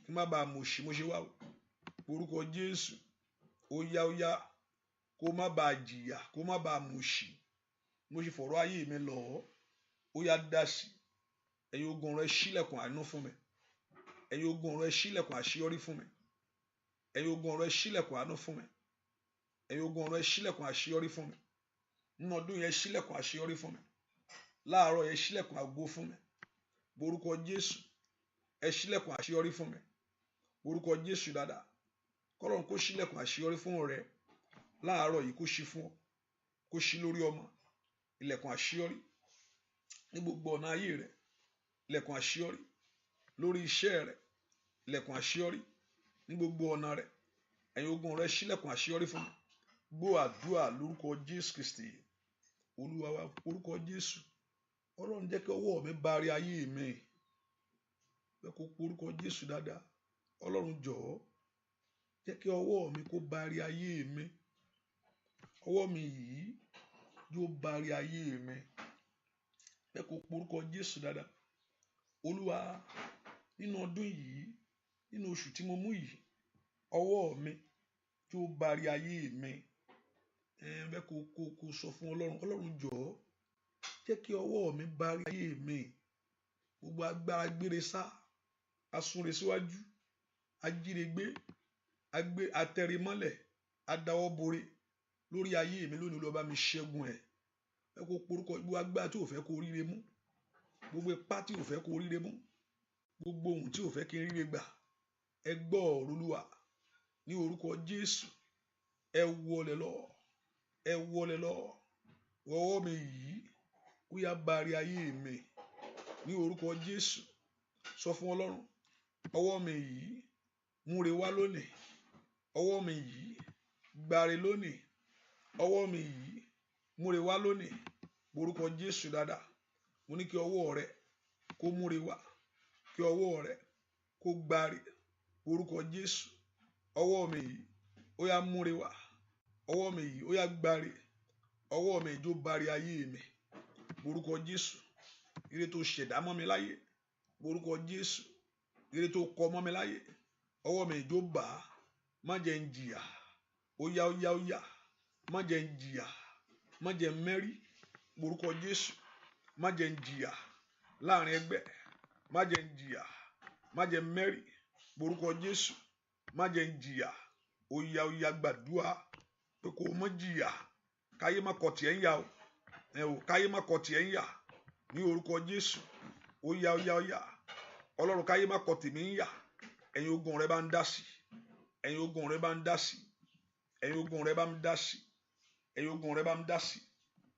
Kí má bàa mòṣì mo ṣe wá o. Orúkọ Jésù. Ó yá kó má bàa jìyà kó má bàa mòṣì. Mo ṣe fọ̀rọ̀ ayé mi lọ̀ ọ́. Ó yá dá sí. Ẹ̀yin ogun ọ̀run ẹ ṣílẹ̀kùn àánú fún mi. Ẹ̀yin ogun ọ̀run ẹ ṣílẹ̀kùn àṣeyọrí fún mi. Ẹ̀yin ogun ọ̀run ẹ ṣílẹ̀kùn àánú fún mi. Ẹ̀yin ogun ọ̀run ẹ ṣílẹ̀kùn àṣeyọrí fún mi. Nínú ọdún yẹn ṣílẹ̀kùn àṣeyọrí fún mi. Láàárọ̀ yẹn ṣílẹ̀kùn àgbo fún mi. Orúkọ Jésù ẹ ṣílẹ̀kùn àṣeyọrí fún mi. Orúkọ Jésù dáadáa. Kọ́lọ́run kó ṣílẹ̀kùn àṣeyọrí fún rẹ. Láàárọ̀ yìí kó ṣí fún ọ. Kó ṣí lórí ọmọ. Ilẹ̀kùn àṣeyọrí. ní gbogbo ọ̀nà ayé rẹ, ilẹ̀kùn àṣeyọrí lórí iṣẹ́ rẹ, ilẹ̀kùn àṣeyọrí ní gbogbo ọ̀nà rẹ. Ẹ̀yin ogun rẹ ṣílẹ̀kùn àṣeyọrí fún mi. Gbọ́ àdúrà lórúkọ Jésù Kristi Olúwa wa. Orúkọ Jésù. Ọlọ́run jẹ́ kí ọwọ́ mi bá rí ayé mi. Bẹ́ẹ̀ kó porúkọ Jésù dáadáa. Ọlọ́run jọ̀ọ́ jẹ́ kí ọwọ́ mi kó bá rí ayé mi. Ọwọ́ mi yìí yóò bá rí ayé mi. Bẹ́ẹ̀ kó porúkọ Jésù dáadáa. Olúwa, nínú ọdún yìí, nínú oṣù tí mo mú yìí, ọwọ́ mi yóò bá rí ayé mi. Bẹ́ẹ̀ kó sọ fún Ọlọ́run. Ọlọ́run jọ̀ọ́ jẹ́ kí ọwọ́ mi bá rí ayé mi. Gbogbo agbára gbére sá, asúnre síwájú, ajínigbé, atẹrimọ́lẹ̀, adáwọ́bore lórí ayé mi lónìí, ló bá mi ṣẹ́gun ẹ̀. Ẹ kó porúkọ gbogbo agbára tí ò fẹ́ kó ríre mú, gbogbo ipá tí ò fẹ́ kó ríre mú, gbogbo ohun tí ò fẹ́ kí n ríre gbà. Ẹ gbọ́ ọ̀rọ̀ Olúwa ní orúkọ Jésù. Ẹ wọlé lọ, ẹ wọlé lọ. Ọwọ́ mi yìí ó yá bá rí ayé mi ní orúkọ Jésù. Sọ fún Ọlọ́run, ọwọ́ mi yìí múre wá lónìí. Ọwọ́ mi yìí gbáre lónìí. Ọwọ́ mi yìí múre wá lónìí. Orúkọ Jésù dáadáa. Mo ní kí ọwọ́ rẹ kó múre wá, kí ọwọ́ rẹ kó gbáre. Orúkọ Jésù. Ọwọ́ mi yìí ó yá múre wá. Ọwọ́ mi yìí ó yá gbáre. Ọwọ́ mi yìí jó bá rí ayé mi. Orúkọ Jésù. Ire tó ṣẹ̀dá mọ́ mi láyé. Orúkọ Jésù. Ire tó kọ mọ́ mi láyé. Ọwọ́ mi yìí jó bá. Má jẹ́ ń jìyà. Ó yá ó yá ó yá. Má jẹ́ ń jìyà. Má jẹ́ ń mẹ́rí. Orúkọ Jésù. Má jẹ́ ń jìyà láàrin ẹgbẹ́. Má jẹ́ ń jìyà. Má jẹ́ ń mẹ́rí. Orúkọ Jésù. Má jẹ́ ń jìyà. Ó yá ó yá gbàdúrà pé kó má jìyà. Káyé má kọ tiẹ̀ ń yà o. Káyé má kọ tiẹ̀ ń yà ní orúkọ Jésù. Ó yá ó yá ó yá. Ọlọ́run káyé má kọ tèmi ń yà. Ẹ̀yin ogun rẹ bá ń dá sí. Ẹ̀yin ogun rẹ bá ń dá sí. Ẹ̀yin ogun rẹ bá ń dá sí. Ẹ̀yin ogun rẹ bá ń dá sí.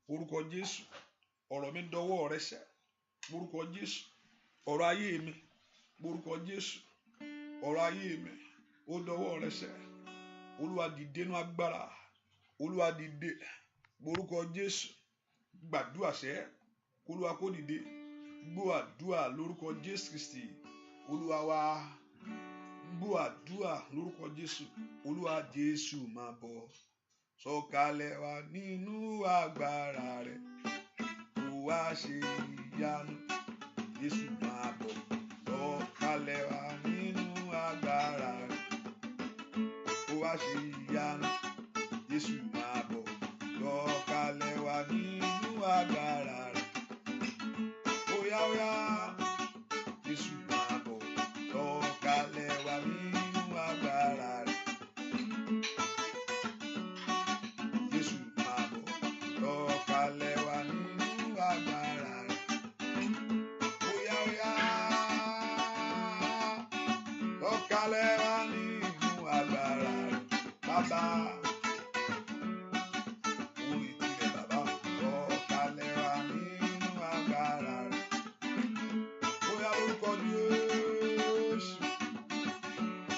Orúkọ Jésù. Ọ̀rọ̀ mi dọwọ́ rẹ sẹ́. Orúkọ Jésù. Ọ̀rọ̀ ayé mi. Orúkọ Jésù. Ọ̀rọ̀ ayé mi ó dọwọ́ rẹ sẹ́. Olúwa dìde nínú agbára. Olúwa dìde. Orúkọ Jésù. Gbàdúrà sẹ́. Olúwa kó dìde. Gbọ́ àdúrà lórúkọ Jésù Kristi Olúwa wa. Gbọ́ àdúrà lórúkọ Jésù. Olúwa Jésù máa bọ̀. Sọ̀kalẹ̀ wá nínú agbára rẹ̀. Kó wá ṣe ìyanu. Jésù máa bọ̀. Sọ̀kalẹ̀ wá nínú agbára rẹ̀. Kó wá ṣe ìyanu. Jésù máa bọ̀. Sọ̀kalẹ̀ wá nínú agbára rẹ̀. Óyá óyá. Jésù máa bọ̀. Sọ̀kalẹ̀ wá nínú agbára rẹ̀. Jésù máa bọ̀. Sọ̀kalẹ̀ wá nínú agbára rẹ̀. Óyá óyá. Sọ̀kalẹ̀ wá nínú agbára rẹ̀. Bàbá.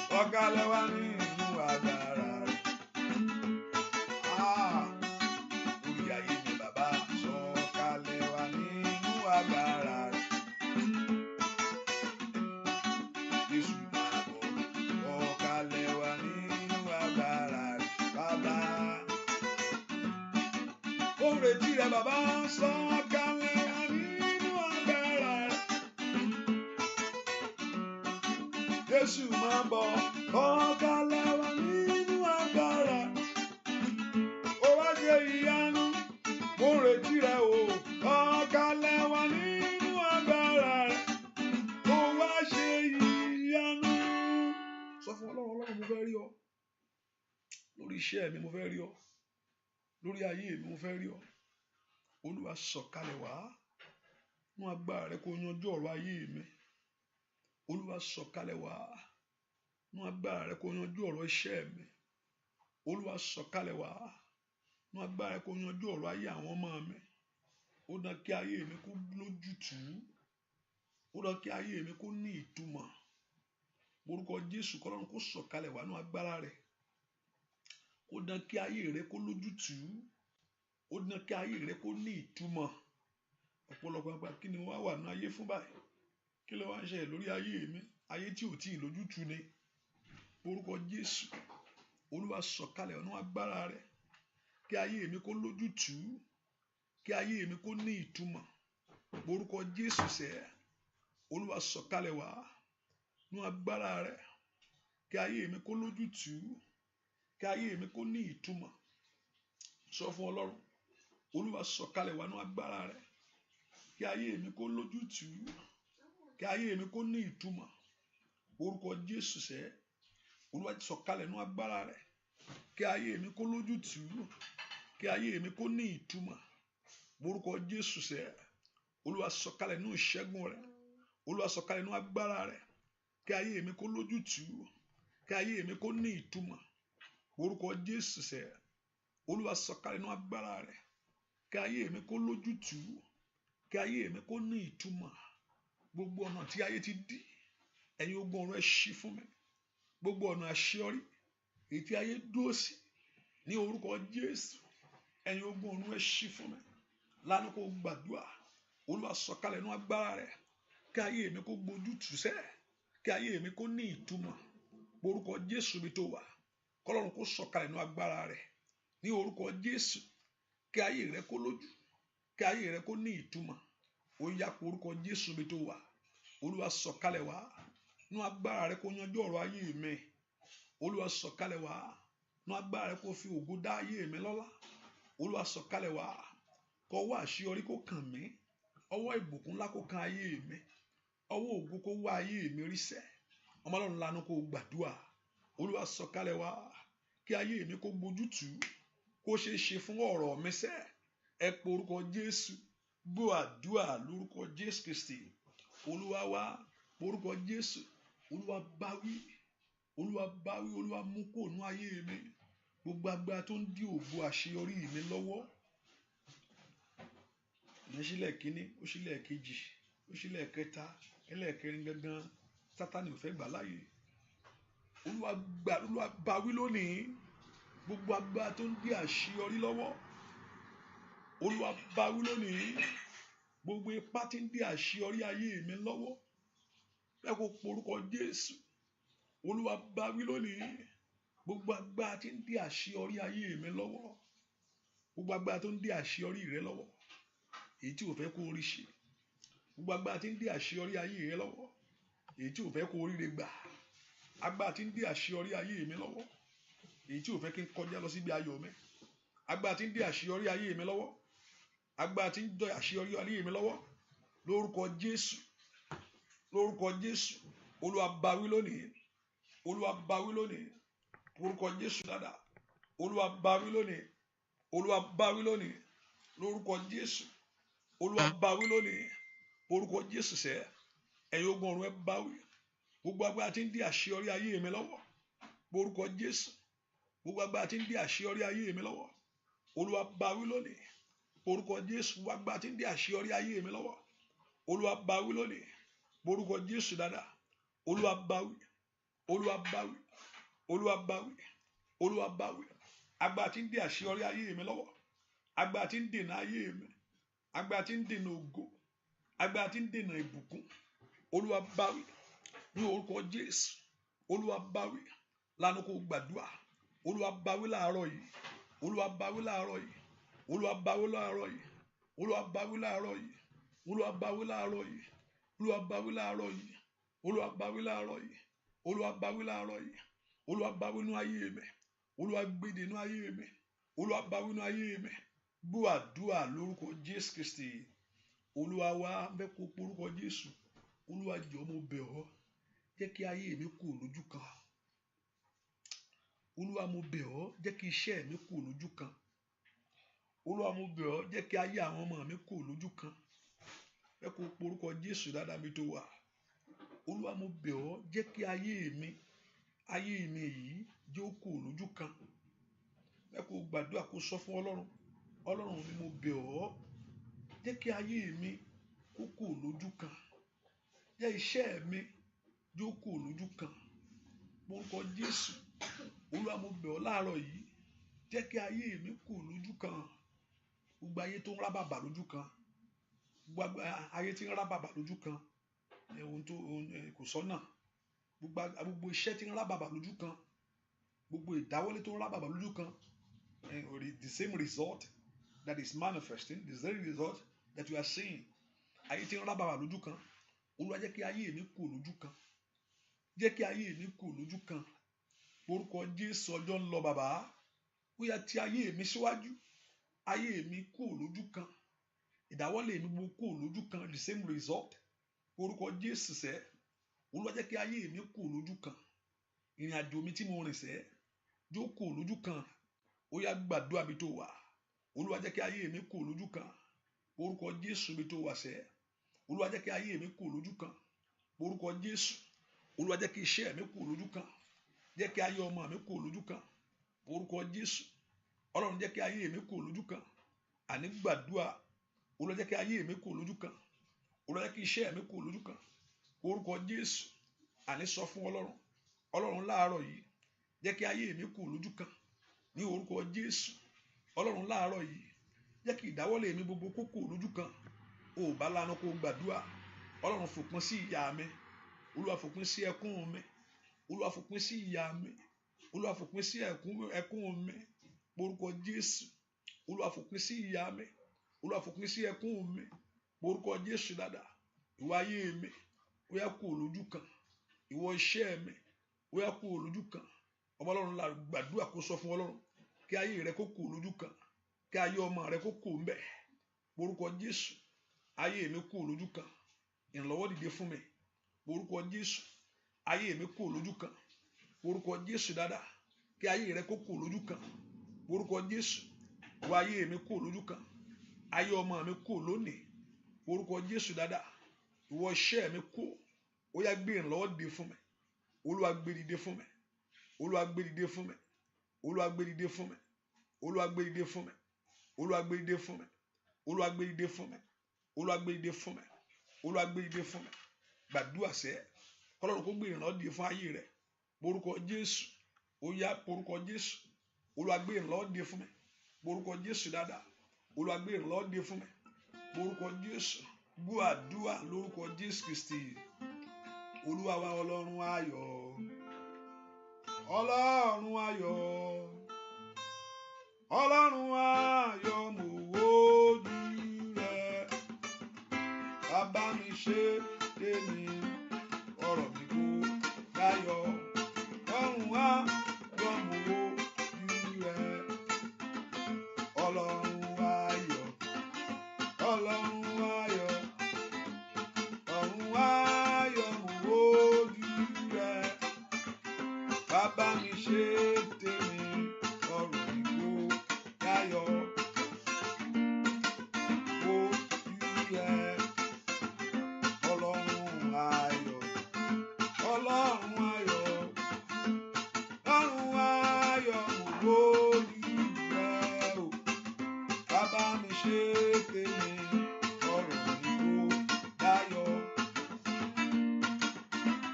Sọ̀kalẹ̀ wá nínú agbára rẹ̀. Lórí ayé mi bàbá. Sọ̀kalẹ̀ wá nínú agbára rẹ̀. Jésù máa bọ̀. Sọ̀kalẹ̀ wá nínú agbára rẹ̀. Bàbá. Ó ń retí rẹ bàbá. Sọ̀kalẹ̀ wá nínú agbára rẹ̀. Jésù máa bọ̀. Sọ̀kalẹ̀ wá nínú agbára. Ó wá ṣe ìyanu. Mo ń retí rẹ o. Sọ̀kalẹ̀ wá nínú agbára rẹ̀. Ó wá ṣe ìyanu. Sọ fún Ọlọ́run, Ọlọ́run mo fẹ́ rí ọ. Lórí iṣẹ́ mi mo fẹ́ rí ọ. Lórí ayé mi mo fẹ́ rí ọ. Olúwa sọ̀kalẹ̀ wá nínú agbára rẹ kó yanjú ọ̀rọ̀ ayé mi. Olúwa sọ̀kalẹ̀ wá nínú agbára rẹ kó yanjú ọ̀rọ̀ iṣẹ́ mi. Olúwa sọ̀kalẹ̀ wá nínú agbára rẹ kó yanjú ọ̀rọ̀ ayé àwọn ọmọ mi. ó dán kí ayé mi kó lójútùú, ó dán kí ayé mi kó ní ìtumọ̀. Orúkọ Jésù kọ́lọ́run kó sọ̀kalẹ̀ wá nínú agbára rẹ̀. Ó dán kí ayé rẹ kó lójútùú, ó dán kí ayé rẹ kó ní ìtumọ̀. Ọ̀pọ̀lọpọ̀ àgbà kí ni wọ́n wà ní ayé fún báyìí? Kí ló wá ń ṣẹlẹ̀ lórí ayé mi? Ayé tí ò tí ì lójútùú ni. Orúkọ Jésù, Olúwa sọ̀kalẹ̀ nínú agbára rẹ̀. Kí ayé mi kó lójútùú, kí ayé mi kó ní ìtumọ̀. Orúkọ Jésù sẹ́, Olúwa sọ̀kalẹ̀ wá nínú agbára rẹ̀. Kí ayé mi kó lójútùú, kí ayé mi kó ní ìtumọ̀. Sọ fún Ọlọ́run, Olúwa sọ̀kalẹ̀ wá nínú agbára rẹ̀. Kí ayé mi kó lójútùú, kí ayé mi kó ní ìtumọ̀. Orúkọ Jésù sẹ́, Olúwa sọ̀kalẹ̀ nínú agbára rẹ̀. Kí ayé mi kó lójútùú, kí ayé mi kó ní ìtumọ̀. Orúkọ Jésù sẹ́, Olúwa sọ̀kalẹ̀ nínú ìṣẹ́gun rẹ̀. Olúwa sọ̀kalẹ̀ nínú agbára rẹ̀. Kí ayé mi kó lójútùú, kí ayé mi kó ní ìtumọ̀. Orúkọ Jésù sẹ́, Olúwa sọ̀kalẹ̀ nínú agbára rẹ̀. Kí ayé mi kó lójútùú, kí ayé mi kó ní ìtumọ̀. Gbogbo ọ̀nà tí ayé ti dí, ẹ̀yin ogun ọ̀run ẹ ṣí fún mi. Gbogbo ọ̀nà àṣeyọrí èyí tí ayé dúró sí, ní orúkọ Jésù, ẹ̀yin ogun ọ̀run ẹ ṣí fún mi. Lánàá kó gbàdúrà, Olúwa sọ̀kalẹ̀ nínú agbára rẹ̀. Kí ayé mi kó gbójútùú sẹ́, kí ayé mi kó ní ìtumọ̀. Orúkọ Jésù mi tó wà, kọ́lọ́run kó sọ̀kalẹ̀ nínú agbára rẹ̀. Ní orúkọ Jésù, kí ayé rẹ kó lójú, kí ayé rẹ kó ní ìtumọ̀. Ó yá pé orúkọ Jésù mi tó wà, Olúwa sọ̀kalẹ̀ wá nínú agbára rẹ kó yanjú ọ̀rọ̀ ayé mi. Olúwa sọ̀kalẹ̀ wá nínú agbára rẹ kó fi ògo dá ayé mi lọ́lá. Olúwa sọ̀kalẹ̀ wá kó ọwọ́ àṣeyọrí kó kàn mí, ọwọ́ ìbùkún ńlá kó kan ayé mi, ọwọ́ ògo kó wá ayé mi ríṣẹ́. Ọmọ Ọlọ́run lanu kó gbàdúrà. Olúwa sọ̀kalẹ̀ wá kí ayé mi kó gbójútùú, kó ṣeé ṣe fún ọ̀rọ̀ mi sẹ́. Ẹ pe orúkọ Jésù, gbọ́ àdúrà lórúkọ Jésù Kristi. Olúwa wá, orúkọ Jésù, Olúwa báwí, Olúwa báwí, Olúwa mú kó nú ayé mi gbogbo agbára tó ń dí ògo àṣeyọrí mi lọ́wọ́. Ìyẹn sílẹ̀ kínní, ó sílẹ̀ kejì, ó sílẹ̀ kẹta, ẹlẹ́ẹ̀kẹrin gangan Sátánì ò fẹ́ gbà láàyè. Olúwa báwí lónìí gbogbo agbára tó ń dí àṣeyọrí lọ́wọ́. Olúwa báwí lónìí gbogbo ipá tí ń dí àṣeyọrí ayé mi lọ́wọ́. Ẹ kó porúkọ Jésù. Olúwa báwí lónìí gbogbo agbára tí ń dí àṣeyọrí ayé mi lọ́wọ́. Gbogbo agbára tó ń dí àṣeyọrí rẹ lọ́wọ́, èyí tí ò fẹ́ kó rí ṣe. Gbogbo agbára tí ń dí àṣeyọrí ayé rẹ lọ́wọ́, èyí tí ò fẹ́ kó ríre gbà. Agbára tí ń dí àṣeyọrí ayé mi lọ́wọ́, èyí tí ò fẹ́ kí n kọjá lọ síbi ayọ̀ mi. Agbára tí ń dí àṣeyọrí ayé mi lọ́wọ́, agbára tí ń dí àṣeyọrí ayé mi lọ́wọ́, lórúkọ Jésù, lórúkọ Jésù, Olúwa báwí lónìí, Olúwa báwí lónìí, lórúkọ Jésù dáadáa, Olúwa báwí lónìí, Olúwa báwí lónìí, lórúkọ Jésù, Olúwa báwí lónìí, orúkọ Jésù sẹ́, ẹ̀yin ogun ọ̀run ẹ báwí. Gbogbo agbára tí ń dí àṣeyọrí ayé mi lọ́wọ́, orúkọ Jésù, gbogbo agbára tí ń dí àṣeyọrí ayé mi lọ́wọ́, Olúwa báwí lónìí, orúkọ Jésù. Gbogbo agbára tí ń dí àṣeyọrí ayé mi lọ́wọ́, Olúwa báwí lónìí, orúkọ Jésù dáadáa, Olúwa báwí, Olúwa báwí, Olúwa báwí, Olúwa báwí. Agbára tí ń dí àṣeyọrí ayé mi lọ́wọ́, agbára tí ń dènà ayé mi, agbára tí ń dènà ògo, agbára tí ń dènà ìbùkún, Olúwa báwí ní orúkọ Jésù. Olúwa báwí. Lánàá kó gbàdúrà. Olúwa báwí láàárọ̀ yìí, Olúwa báwí láàárọ̀ yìí, Olúwa báwí láàárọ̀ yìí, Olúwa báwí láàárọ̀ yìí, Olúwa báwí láàárọ̀ yìí, Olúwa báwí láàárọ̀ yìí, Olúwa báwí láàárọ̀ yìí, Olúwa báwí láàárọ̀ yìí, Olúwa báwí nínú ayé mi, Olúwa gbèdè nínú ayé mi, Olúwa báwí nínú ayé mi. Gbọ́ àdúrà lórúkọ Jésù Kristi. Olúwa wá bẹ́ kó porúkọ Jésù. Olúwa jọ̀ọ́ mo bẹ̀ ọ́, jẹ́ kí ayé mi kú lójú kan. Olúwa mo bẹ̀ ọ́, jẹ́ kí iṣẹ́ mi kú lójú kan. Olúwa mo bẹ̀ ọ́, jẹ́ kí ayé àwọn ọmọ mi kú lójú kan. Ẹ kó porúkọ Jésù dáadáa mi tó wà. Olúwa mo bẹ̀ ọ́, jẹ́ kí ayé mi yìí jẹ́ ó kú lójú kan. Ẹ kó gbàdúrà kó sọ fún Ọlọ́run. Ọlọ́run mi mo bẹ̀ ọ́, jẹ́ kí ayé mi kó kò lójú kan, jẹ́ iṣẹ́ mi yóò kò lójú kan. Orúkọ Jésù, Olúwa mo bẹ̀ ọ́ láàárọ̀ yìí, jẹ́ kí ayé mi kò lójú kan. Gbogbo ayé tó ń rá bàbà lójú kan, gbogbo ayé tí ń rá bàbà lójú kan, ohun tó kò sọ́nà, gbogbo iṣẹ́ tí ń rá bàbà lójú kan, gbogbo ìdáwọ́lé tó ń rá bàbà lójú kan, the same result that is manifesting, the same result that you are seeing. Ayé tí ń rá bàbà lójú kan, Olúwa jẹ́ kí ayé mi kò lójú kan, jẹ́ kí ayé mi kò lójú kan. Orúkọ Jésù, ọjọ́ ń lọ bàbá, ó yá tí ayé mi síwájú, ayé mi kò lójú kan, ìdáwọ́lé mi gbogbo kò lójú kan, the same result. Orúkọ Jésù sẹ́, Olúwa jẹ́ kí ayé mi kò lójú kan, ìrìn àjò mi tí mo rìn sẹ́ yóò kò lójú kan. Ó yá gbàdúrà bí tó wà, Olúwa jẹ́ kí ayé mi kò lójú kan. Orúkọ Jésù bí tó wà sẹ́, Olúwa jẹ́ kí ayé mi kò lójú kan. Orúkọ Jésù, Olúwa jẹ́ kí iṣẹ́ mi kò lójú kan, jẹ́ kí ayé ọmọ mi kò lójú kan. Orúkọ Jésù, Ọlọ́run jẹ́ kí ayé mi kò lójú kan. Àní gbàdúrà, Olúwa jẹ́ kí ayé mi kò lójú kan, Olúwa jẹ́ kí iṣẹ́ mi kò lójú kan. Orúkọ Jésù, àní sọ fún Ọlọ́run, Ọlọ́run láàárọ̀ yìí, jẹ́ kí ayé mi kò lójú kan. Ní orúkọ Jésù, Ọlọ́run láàárọ̀ yìí, jẹ́ kí ìdáwọ́lé mi gbogbo kó kò lójú kan. Ó bá lanu kó gbàdúrà, Ọlọ́run fòpin sí ìyà mi, Olúwa fòpin sí ẹkún mi, Olúwa fòpin sí ìyà mi, Olúwa fòpin sí ẹkún mi. Orúkọ Jésù, Olúwa fòpin sí ìyà mi, Olúwa fòpin sí ẹkún mi. Orúkọ Jésù dáadáa, ìwọ ayé mi ó yá kò lójú kan, ìwọ iṣẹ́ mi ó yá kò lójú kan. Ọmọ Ọlọ́run la gbàdúrà kó sọ fún Ọlọ́run kí ayé rẹ kó kò lójú kan, kí ayé ọmọ rẹ kó kò ńbẹ̀. Orúkọ Jésù, ayé mi kò lójú kan, ìrànlọ́wọ́ dìde fún mi. Orúkọ Jésù, ayé mi kò lójú kan. Orúkọ Jésù dáadáa, kí ayé rẹ kó kò lójú kan. Orúkọ Jésù, ìwọ ayé mi kò lójú kan, ayé ọmọ mi kò lónìí. Orúkọ Jésù dáadáa, ìwọ iṣẹ́ mi kò, ó yá gbé ìrànlọ́wọ́ dìde fún mi. Olúwa gbé dìde fún mi, Olúwa gbé dìde fún mi, Olúwa gbé dìde fún mi, Olúwa gbé dìde fún mi, Olúwa gbé dìde fún mi, Olúwa gbé dìde fún mi, Olúwa gbé dìde fún mi, Olúwa gbé dìde fún mi. Gbàdúrà sẹ́, Ọlọ́run kó gbé ìrànlọ́wọ́ dìde fún ayé rẹ. Orúkọ Jésù, ó yá orúkọ Jésù, Olúwa gbé ìrànlọ́wọ́ dìde fún mi. Orúkọ Jésù dáadáa, Olúwa gbé ìrànlọ́wọ́ dìde fún mi. Orúkọ Jésù, gbọ́ àdúrà lórúkọ Jésù Kristi. Olúwa wa, Ọlọ́run ayọ̀, Ọlọ́run ayọ̀, Ọlọ́run ayọ̀, mo wojú rẹ. Bàbá mi ṣe tèmi, ọ̀rọ̀ mi kò dayọ̀. Ọlọ́run ayọ̀, mo wojú rẹ. Ọlọ́run ayọ̀, Ọlọ́run ayọ̀, Ọlọ́run ayọ̀, mo wojú rẹ. Bàbá mi ṣe tèmi, ọ̀rọ̀ mi kò dayọ̀. Wojú rẹ. Ọlọ́run ayọ̀, Ọlọ́run ayọ̀, Ọlọ́run ayọ̀, mo wojú rẹ o. Bàbá mi ṣe tèmi, ọ̀rọ̀ mi kò dayọ̀.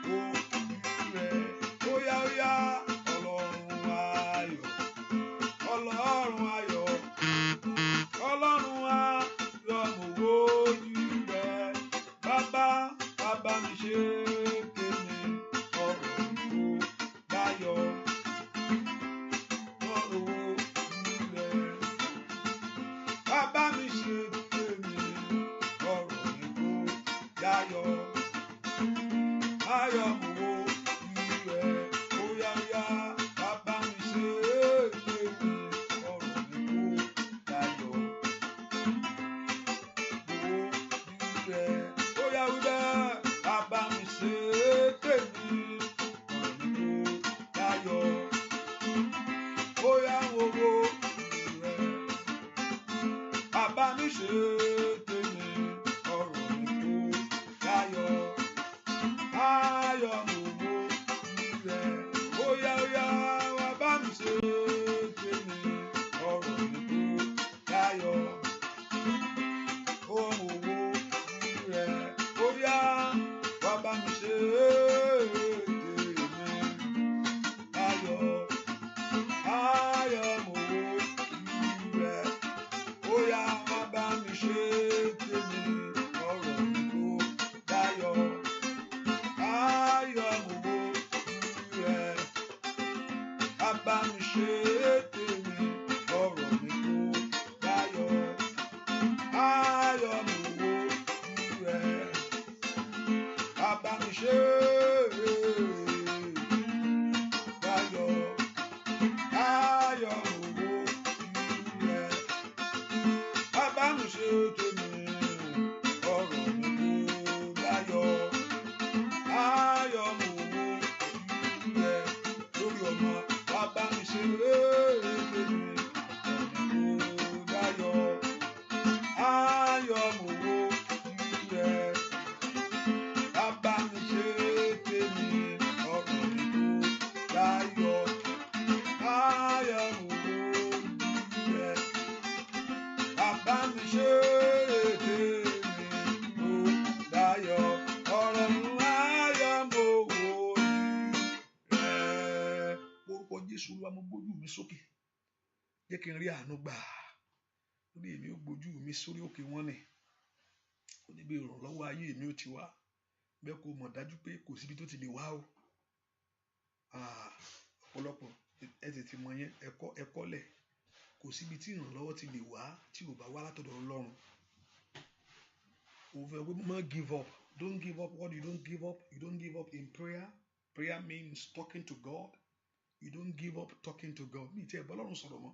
Wojú rẹ. Óyá óyá, Ọlọ́run ayọ̀, Ọlọ́run ayọ̀, Ọlọ́run ayọ̀, mo wojú rẹ. Bàbá mi ṣe tèmi, ọ̀rọ̀ mi kò dayọ̀. Wojú rẹ. Bàbá mi ṣe tèmi, ọ̀rọ̀ mi kò dayọ̀. Ayọ̀, mo wojú rẹ. Óyá óyá, bàbá mi ṣe tèmi, ọ̀rọ̀ mi kò dayọ̀. Wojú rẹ. Óyá wíwẹ́, bàbá mi ṣe tèmi, ọ̀rọ̀ mi kò dayọ̀. Óyá wo wojú rẹ. Bàbá mi ṣe tèmi, ọ̀rọ̀ mi kò dayọ̀. Ayọ̀, mo wojú rẹ. Óyá óyá, bàbá mi ṣe tèmi, ọ̀rọ̀ mi kò dayọ̀. ayọ̀ mo wojú rẹ̀. Bàbá mi ṣe láyọ̀, ayọ̀ mo wojú rẹ̀. Bàbá mi ṣe tèmi, ọ̀rọ̀ mi kò láyọ̀, ayọ̀ mo wojú rẹ̀. Lórí ọmọ, bàbá mi ṣe tèmi, ọ̀rọ̀ mi kò láyọ̀, ayọ̀ mo wojú rẹ̀. Bàbá mi ṣe tèmi, ọ̀rọ̀ mi kò láyọ̀, ayọ̀ mo wojú rẹ̀. Bàbá mi ṣe tèmi, ó láyọ̀, ọ̀rọ̀ mi ayọ̀ mo wojú rẹ̀. Orúkọ Jésù, Olúwa, mo gbójú mi sókè, jẹ́ kí n rí àánú gbà. Lórí èmi ó gbójú mi sórí òkè wọn ni, ó níbi ìrànlọ́wọ́ ayé mi ó ti wá. Bẹ́ẹ̀ kó mọ̀ dájú pé kò síbi tó ti lè wá o. Ọ̀pọ̀lọpọ̀ ẹ tètè mọ̀ yẹn, ẹ̀kọ́ lẹ̀. Kò síbi tí ìrànlọ́wọ́ ti lè wá tí ò bá wá látọ̀dọ̀ Ọlọ́run. Ó fẹ́ pé má give up. Don't give up. What you don't give up? You don't give up in prayer. Prayer means talking to God. You don't give up talking to God. Mi ti ẹ̀ bá Ọlọ́run sọ̀rọ̀ mọ́.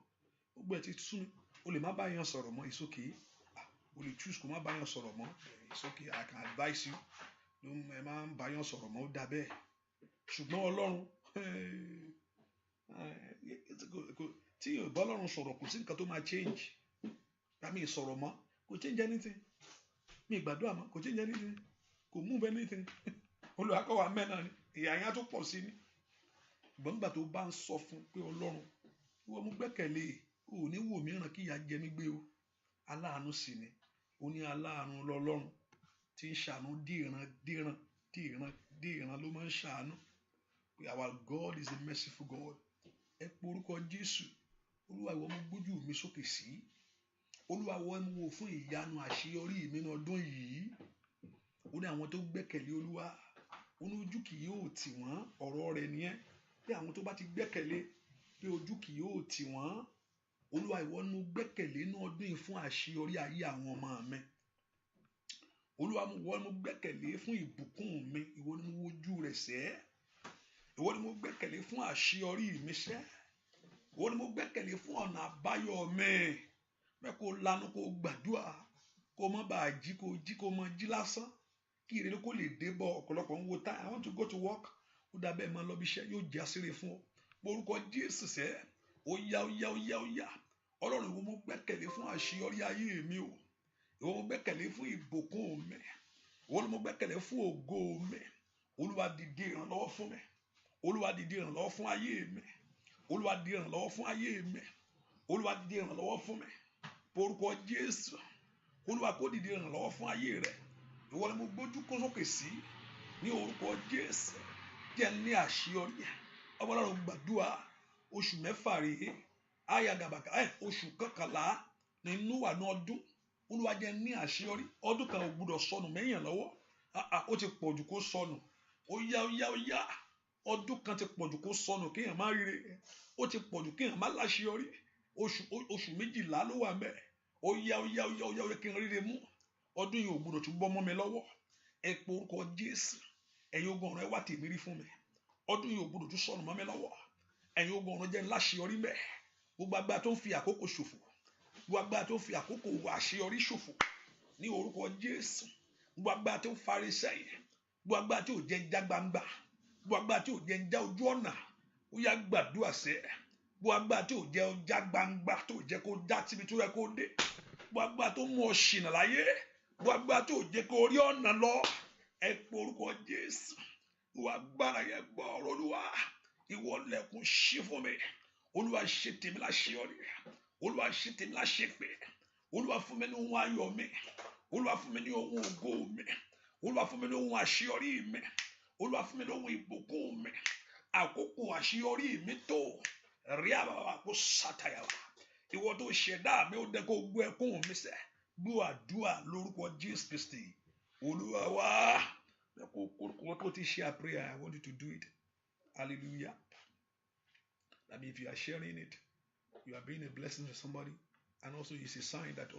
Ó gbẹ́ ti sún mi. O lè má bá yàn sọ̀rọ̀ mọ́. It's okay. O lè choose kó má bá yàn sọ̀rọ̀ mọ́. It's okay. I can advise you. Ẹ má bá yàn sọ̀rọ̀ mọ́. Ó dà bẹ́ẹ̀. Ṣùgbọ́n Ọlọ́run tí yóò bá Ọlọ́run sọ̀rọ̀ kò sí nǹkan tó máa change. Àmì ìsọ̀rọ̀ mọ́ kò change anything. Mi ìgbàdúrà mọ́ kò change anything. Kò move anything. Olùwàkọ́wà mẹ́nà ni ìyà yẹn á tó pọ̀ sí ni. Ṣùgbọ́n nígbà tó bá ń sọ fún pé Ọlọ́run ìwọ mú gbẹ́kẹ̀lé, o ò ní wò mìíràn kí ìyà jẹ mí gbé o. Aláàánú sì ni. Ó ní aláàánú lọ́lọ́run tí ń ṣàánú díran ló máa ń ṣàánú. Our God is a merciful God. Ẹ pe orúkọ Jésù. Olúwa ìwọ mú gbójú mi sókè sí. Olúwa ìwọ mú wò fún ìyanu àṣeyọrí mi ní ọdún yìí. Ó ní àwọn tó gbẹ́kẹ̀lé Olúwa, ó ní ojú kì yóò tì wọ́n. Ọ̀rọ̀ rẹ̀ nìyẹn. Pé àwọn tó bá ti gbẹ́kẹ̀lé pé ojú kì yóò tì wọ́n. Olúwa ìwọ mú gbẹ́kẹ̀lé ní ọdún yìí fún àṣeyọrí ayé àwọn ọmọ mi. Olúwa ìwọ mú gbẹ́kẹ̀lé fún ìbùkún mi. Ìwọ ni mo wojú rẹ̀ sẹ́. Ìwọ ni mo gbẹ́kẹ̀lé fún àṣeyọrí mi sẹ́. Ìwọ ni mo gbẹ́kẹ̀lé fún ọ̀nà àbáyọ mi. Bẹ́ẹ̀ kó lanu kó gbàdúrà kó má bàa jí kó má jí lásán. Kí ìrere kó lè dé bọ̀. Ọ̀pọ̀lọpọ̀ ń wo time. I want to go to work. Ó dàbẹ́ máa lọ bí iṣẹ́ yóò já síre fún ọ. Orúkọ Jésù sẹ́. Ó yá. Ọlọ́run ìwọ mo gbẹ́kẹ̀lé fún àṣeyọrí ayé mi o. Ìwọ mo gbẹ́kẹ̀lé fún ìbùkún mi. Ìwọ ni mo gbẹ́kẹ̀lé fún ògo mi. Olúwa dìde ìrànlọ́wọ́ fún mi. Olúwa dìde ìrànlọ́wọ́ fún ayé mi. Olúwa dìde ìrànlọ́wọ́ fún ayé mi. Olúwa dìde ìrànlọ́wọ́ fún mi. Orúkọ Jésù. Olúwa kó dìde ìrànlọ́wọ́ fún ayé rẹ. Ìwọ ni mo gbójú kó sókè sí. Ní orúkọ Jésù. Jẹ́ ní àṣeyọrí. Ọlọ́run gbàdúrà oṣù mẹ́fà rèé. Ayagabaka oṣù kọkànlá nínú wà ní ọdún. Olúwa jẹ́ ní àṣeyọrí. Ọdún kan ò gbúdọ̀ sọnù mẹ́yàn lọ́wọ́. Ó ti pọ̀jù kó sọnù. Ó yá. Ọdún kan ti pọ̀jù kó sọnù kéèyàn má ríre. Ó ti pọ̀jù kéèyàn má láṣeyọrí. Oṣù 12 ló wà ńbẹ̀. Ó yá kí n ríre mú. Ọdún yìí ò gbúdọ̀ tún bọ́ mọ́ mi lọ́wọ́. Ẹ pe orúkọ Jésù. Ẹ̀yin ogun ọ̀run ẹ wá tèmi rí fún mi. Ọdún yìí ò gbúdọ̀ tún sọnù mọ́ mi lọ́wọ́. Ẹ̀yin ogun ọ̀run jẹ́ láṣeyọrí mẹ́. Gbogbo agbára tó ń fi àkókò ṣòfò. Gbogbo agbára tó ń fi àkókò àṣeyọrí ṣòfò. Ní orúkọ Jésù. Gbogbo agbára tó ń fari sẹ́yìn. Gbogbo agbára tí ò jẹ́ ń já gbangba. Gbogbo agbára tí ò jẹ́ ń já ojú ọ̀nà. Ó yá gbàdúrà sẹ́. Gbogbo agbára tí ò jẹ́ ó já gbangba tó jẹ́ kó já síbi tó yẹ kó dé. Gbogbo agbára tó mú ọ ṣìnà láyé. Gbogbo agbára tí ò jẹ́ kó rí ọ̀nà lọ. Ẹ pe orúkọ Jésù. Ìwọ agbára yẹn gbọ́ ọ̀rọ̀ Olúwa. Ìwọ lẹ̀kùn ṣí fún mi. Olúwa ṣe tèmi láṣeyọrí. Olúwa ṣe tèmi láṣepé. Olúwa fún mi ní ohun ayọ̀ mi. Olúwa fún mi ní ohun ògo mi. Olúwa fún mi ní ohun àṣeyọrí mi. Olúwa fún mi ní ohun ìbùkún mi. Àkókò àṣeyọrí mi tó. Rí àbàbà kó sátayà wá. Ìwọ tó ṣẹ̀dá mi ó dẹ́ kó gbọ́ ẹkún mi sẹ́. Gbọ́ àdúrà lórúkọ Jésù Kristi. Olúwa wá. Kó tó ti ṣe a prayer, I want you to do it. Hallelujah. That means if you are sharing it, you are being a blessing to somebody. And also it's a sign that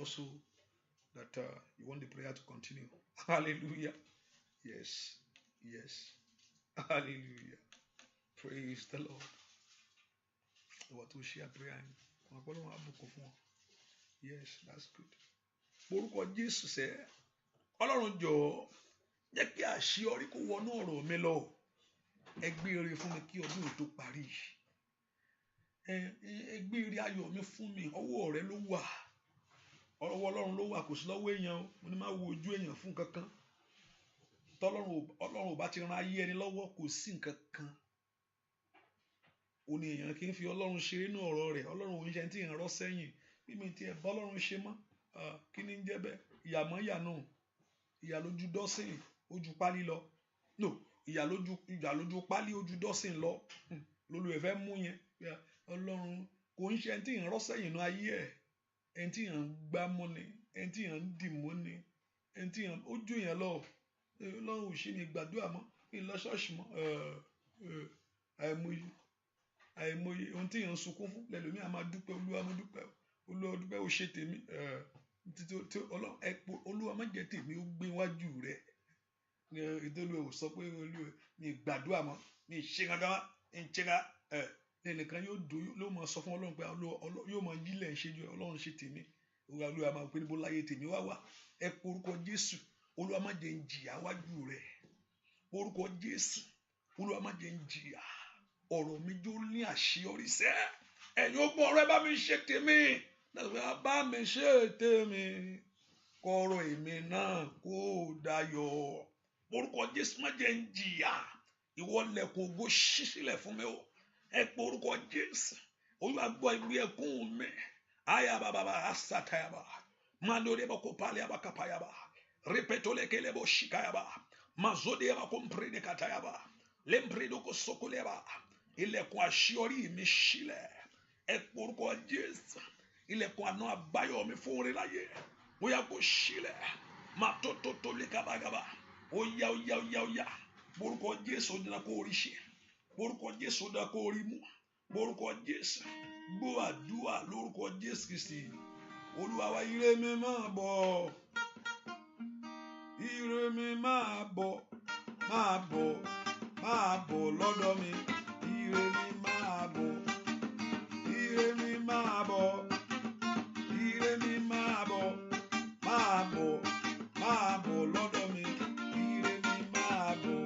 that you want the prayer to continue. Hallelujah. Yes. Yes. Hallelujah. Praise the Lord. What to share prayer? Yes, that's good. Orúkọ Jésù sẹ́, Ọlọ́run jọ̀ọ́ jẹ́ kí àṣeyọrí kó wọnú ọ̀rọ̀ mi lọ. Ẹ gbé ire fún mi kí ọdún tó parí. Ẹ gbé ire ayọ̀ mi fún mi, ọwọ́ rẹ ló wà. Ọwọ́ Ọlọ́run ló wà, kò sí lọ́wọ́ èèyàn. Mo ní máa wo ojú èèyàn fún kankan. Ọlọ́run ò bá ti ran ayé ẹni lọ́wọ́, kò sí nǹkan kan. Òní èèyàn kì í fi Ọlọ́run ṣeré nínú ọ̀rọ̀ rẹ̀. Ọlọ́run ò ń ṣe tí ìrànrọ́ sẹ́yìn. Bí mi ti ẹ̀ bá Ọlọ́run ṣe mọ́, kí ni ń jẹ́ bẹ́ẹ̀? Ìyà mọ́ ìyà náà. Ìyà lójú dọ́sìn, ojú pálí lọ. No, ìyà lójú pálí, ojú dọ́sìn lọ. Lolú ẹ̀ fẹ́ mú yẹn. Ọlọ́run kò ń ṣe tí ìrànrọ́ sẹ́yìn nínú ayé ẹ̀. Ẹni tí ìràn gbá mọ́ ni, ẹni tí ìràn dì mọ́ ni, ẹni tí ìràn ojú yẹn lọ. Ọlọ́run ò ṣe ní gbàdúrà mọ́, kí n lọ ṣọ́ọ̀ṣì mọ́. Àìmọye ohun tí ìràn sunkún fún lẹ́lòmí a máa dúpẹ́. Olúwa mo dúpẹ́, Olúwa dúpẹ́ ó ṣe tèmi. Olúwa má jẹ́ tèmi ó gbé wájú rẹ̀. Ìdólúwa ò sọ pé Olúwa mi gbàdúrà mọ́, mi ṣe kankan mọ́, mi ṣe kankan. Ẹnìkan yóò máa sọ fún Ọlọ́run pé yóò máa yílẹ̀ ṣe ju Ọlọ́run ṣe tèmi. Olúwa máa pè níbo láyé tèmi wá wà. Ẹ pe orúkọ Jésù. Olúwa má jẹ́ ń jìyà wájú rẹ̀. Orúkọ Jésù. Olúwa má jẹ́ ń jìyà. Ọ̀rọ̀ mi jó ní àṣeyọrí sẹ́. Ẹ̀yin ó gbọ́ ọ̀rọ̀ ẹ bá mi ṣe tèmi. Bá mi ṣe tèmi. Kọ̀rọ̀ èmi náà kó dayọ̀. Orúkọ Jésù má jẹ́ ń jìyà. Ìwọ lẹ̀kùn ògo ṣí sílẹ̀ fún mi o. Ẹ pe orúkọ Jésù. Olúwa gbọ́ igbe ẹkún mi. Aya baba asatayaba. Mandore bako pale aba kapayaba. Repetole kelebo shikayaba. Mazode aba komprede katayaba. Lempredo ko sokoleba. Ilẹ̀kùn àṣeyọrí mi sílẹ̀. Ẹ pe orúkọ Jésù. Ilẹ̀kùn àná àbáyọ mi fún orí láyé. Bóyá kó sílẹ̀. Má tó lé kábàgàbà. Oya. Orúkọ Jésù ó dára kó rí ṣe. Orúkọ Jésù ó dára kó rí mú. Orúkọ Jésù. Gbọ́ àdúrà lórúkọ Jésù Kristi. Olúwa wa ire mi máa bọ̀. Ire mi máa bọ̀. Máa bọ̀ lọ́dọ̀ mi. Ire mi máa bọ̀. Ire mi máa bọ̀. Ire mi máa bọ̀. Máa bọ̀ lọ́dọ̀ mi. Ire mi máa bọ̀.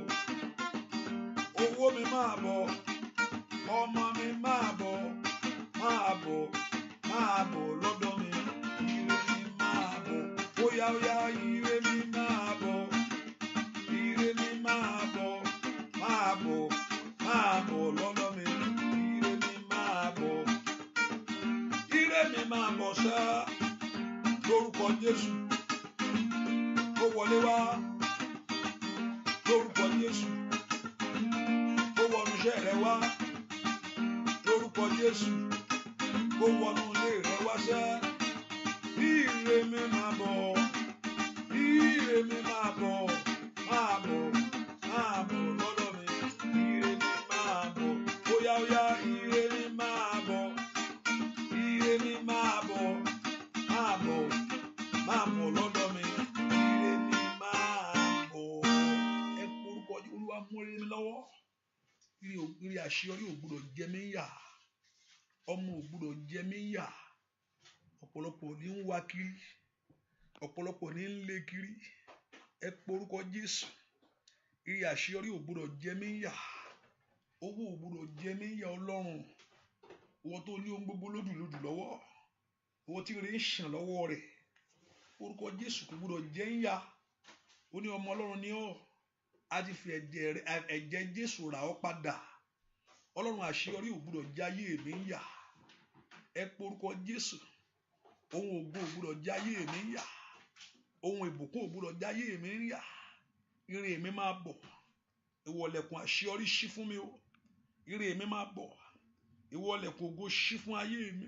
Owó mi máa bọ̀. Ọmọ mi máa bọ̀. Máa bọ̀ lọ́dọ̀ mi. Ire mi máa bọ̀. Óyá ire mi máa bọ̀. Ire mi máa bọ̀. Máa bọ̀ lọ́dọ̀ mi. Ire mi máa bọ̀. Ire mi máa bọ̀ sá. Lórúkọ Jésù. Ó wọlé wá. Lórúkọ Jésù. Ó wọnú iṣẹ́ rẹ wá. Lórúkọ Jésù. Ó wọnú ilé rẹ wá sẹ́. Ire mi máa bọ̀. Ire mi máa bọ̀. Máa bọ̀ lọ́dọ̀ mi. Ire mi máa bọ̀. Óyá ire mi máa bọ̀. Ire mi máa bọ̀. Máa bọ̀ lọ́dọ̀ mi. Ire mi máa bọ̀. Ẹ porúkọ Olúwa mú ire mi lọ́wọ́. Ire àṣeyọrí ò gbọdọ̀ jẹ mí yà. Ọmọ ò gbọdọ̀ jẹ mí yà. Ọ̀pọ̀lọpọ̀ ní ń wá kiri. Ọ̀pọ̀lọpọ̀ ní ń lé kiri. Ẹ porúkọ Jésù. Ire àṣeyọrí ò gbọdọ̀ jẹ mí yà. Owó ò gbọdọ̀ jẹ mí yà Ọlọ́run. Owó tó ní ohun gbogbo lódù lọ́wọ́. Owó tí ire ń ṣàn lọ́wọ́ rẹ̀. Orúkọ Jésù kò gbọdọ̀ jẹ ń yà. Ó ní ọmọ Ọlọ́run ni ọ́. A ti fi ẹ̀jẹ̀ Jésù rà ọ́ padà. Ọlọ́run àṣeyọrí ò gbọdọ̀ jáyé mi ń yà. Ẹ porúkọ Jésù. Ohun ògo ò gbọdọ̀ jáyé mi ń yà. Ohun ìbùkún ò gbọdọ̀ jáyé mi ń yà. Ire mi máa bọ̀. Ìwọ lẹ̀kùn àṣeyọrí ṣí fún mi o. Ire mi máa bọ̀. Ìwọ lẹ̀kùn ògo ṣí fún ayé mi.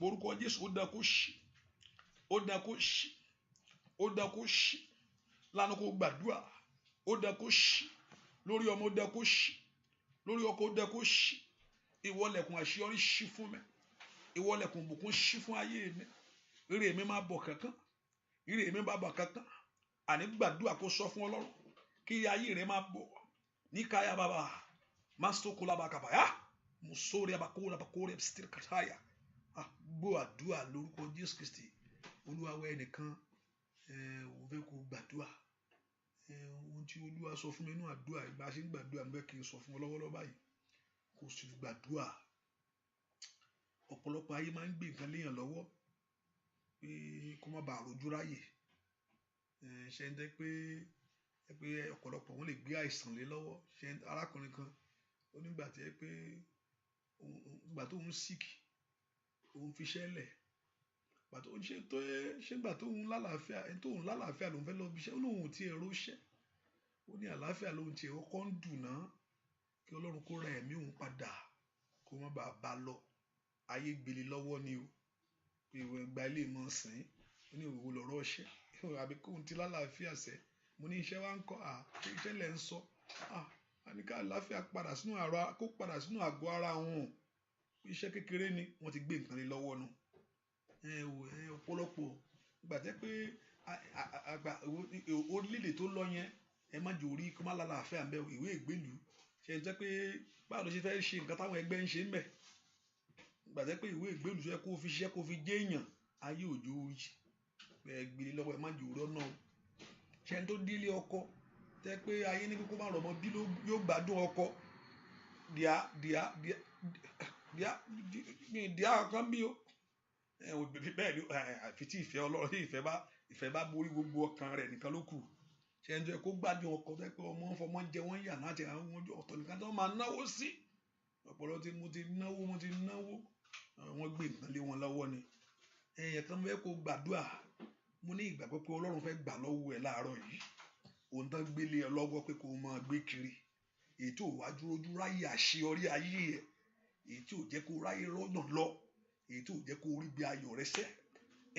Orúkọ Jésù ó dá kó ṣí. Ó dá kó ṣí. Ó dá kó ṣí. Lánàá kó gbàdúrà. Ó dá kó ṣí. Lórí ọmọ ó dá kó ṣí. Lórí ọkọ ó dá kó ṣí. Ìwọ lẹ̀kùn àṣeyọrí ṣí fún mi. Ìwọ lẹ̀kùn ìbùkún ṣí fún ayé mi. Ire mi máa bọ̀ kankan. ire mi bá bà kankan àní gbàdúrà kó sọ fún Ọlọ́run kí ayé rẹ máa bọ̀ ní káyà bàbá mastokola bàkàbà yá musori abakora bakore stir kataya gbọ́ àdúrà lórúkọ Jésù Kristi Olúwa wá ẹnìkan òun fẹ́ kó gbàdúrà ohun tí Olúwa sọ fún mi nínú àdúrà ìgbà ṣe ń gbàdúrà ń bẹ kí n sọ fún ọ lọ́wọ́lọ́wọ́ báyìí kó sì gbàdúrà. Ọ̀pọ̀lọpọ̀ ayé máa ń gbé nǹkan léèyàn lọ́wọ́ pé kó má bàa rojú ráyè ṣe ń jẹ́ pé ọ̀pọ̀lọpọ̀ wọn lè gbé àìsàn lé lọ́wọ́ ṣe arákùnrin kan ó nígbà tí ẹ pé ìgbà tó ń síkì òun fi ṣẹlẹ̀ ìgbà tó ń ṣe ìgbà tó ń lálàáfíà ẹni tó ń lálàáfíà lòun fẹ́ lọ bí iṣẹ́ ó lóun ti ẹ̀rọ ṣẹ́ ó ní àlàáfíà lòun ti ẹ̀rọ kọ́ ń dùn náà kí Ọlọ́run kó ra ẹ̀mí òun padà kó má bàa bá lọ ayé gbélé lọ́wọ́ ni o ìwé gba ilé mọ̀ sìn ó ní òwò lọ́rọ̀ ṣẹ́ àbí kóun ti lálàáfíà sẹ́ mo ní iṣẹ́ wa ń kọ́ iṣẹ́ lẹ̀ ń sọ àníká àlàáfíà kó padà sínú àgọ́ ara wọn iṣẹ́ kékeré ni wọ́n ti gbé nǹkan lé lọ́wọ́ nu ọ̀pọ̀lọpọ̀ gbàtẹ́ pé orílẹ̀-èdè tó lọ yẹn ẹ má jò rí kó má lálàáfíà ń bẹ ìwé ìgbélú ṣe ń jẹ́ pé báwo ló ṣe fẹ́ ṣe nǹkan táwọn ẹgbẹ́ ń ṣe ń bẹ gbàtẹ́ pé ìwé ìgbélú ṣe kó fi ṣiṣẹ́ kó fi jẹ́ èèyàn ayé òjò orí gbélé lọ́wọ́ ẹ má jò rí ọ̀nà ṣe ń tó dílé ọkọ tẹ́ pé ayé ní kókó má rọ̀ mọ́ bí yóò gbádùn ọkọ díà kan bí o bẹ́ẹ̀ ni àfi tí ìfẹ́ Ọlọ́run tí ìfẹ́ bá borí gbogbo ọkàn rẹ̀ nìkan ló kù ṣe ń jẹ́ kó gbádùn ọkọ tẹ́ pé ọmọ fọmọ jẹ wọ́n yà láti àwọn ọjọ́ ọ̀tọ̀ nìkan tó máa náwó sí ọ̀pọ̀lọpọ̀ tí mo ti náwó wọ́n gbé nǹkan lé wọn lọ́wọ́ ni ẹ̀yẹ̀ kan fẹ́ kó gbàdúrà mo ní ìgbàgbọ́ pé Ọlọ́run fẹ́ gbà lọ́wọ́ ẹ̀ láàárọ̀ yìí òun tán gbélé ẹ lọ́wọ́ pé kó máa gbé kiri èyí tí ò wá dúró ráyè àṣeyọrí ayé ẹ̀ èyí tí ò jẹ́ kó ráyè rọ́nà lọ èyí tí ò jẹ́ kó rí bí ayọ̀ rẹ sẹ́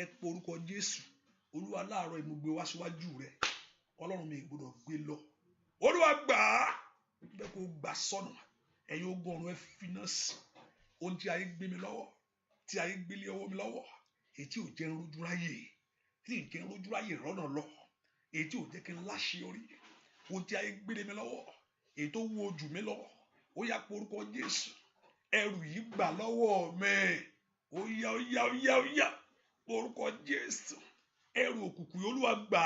ẹ porúkọ Jésù Olúwa láàárọ̀ ìmúgbé wá síwájú rẹ Ọlọ́run mi gbọ́dọ̀ gbé lọ Olúwa gbà á bẹ́ẹ̀ kó gbà sọnù ẹ̀yin ogun ọ̀run ẹ finá sí ohun tí ayé gbé mi lọ́wọ́ tí ayé gbélé ọwọ́ mi lọ́wọ́ èyí tí ò jẹ́ rojú ráyè tí ì jẹ́ rojú ráyè rọ́nà lọ èyí tí ò jẹ́ kí n láṣeyọrí ohun tí ayé gbélé mi lọ́wọ́ èyí tó wú ojú mi lọ ó yá porúkọ Jésù ẹrù yìí gbà lọ́wọ́ mi ó yá porúkọ Jésù ẹrù òkùnkùn Olúwa gbà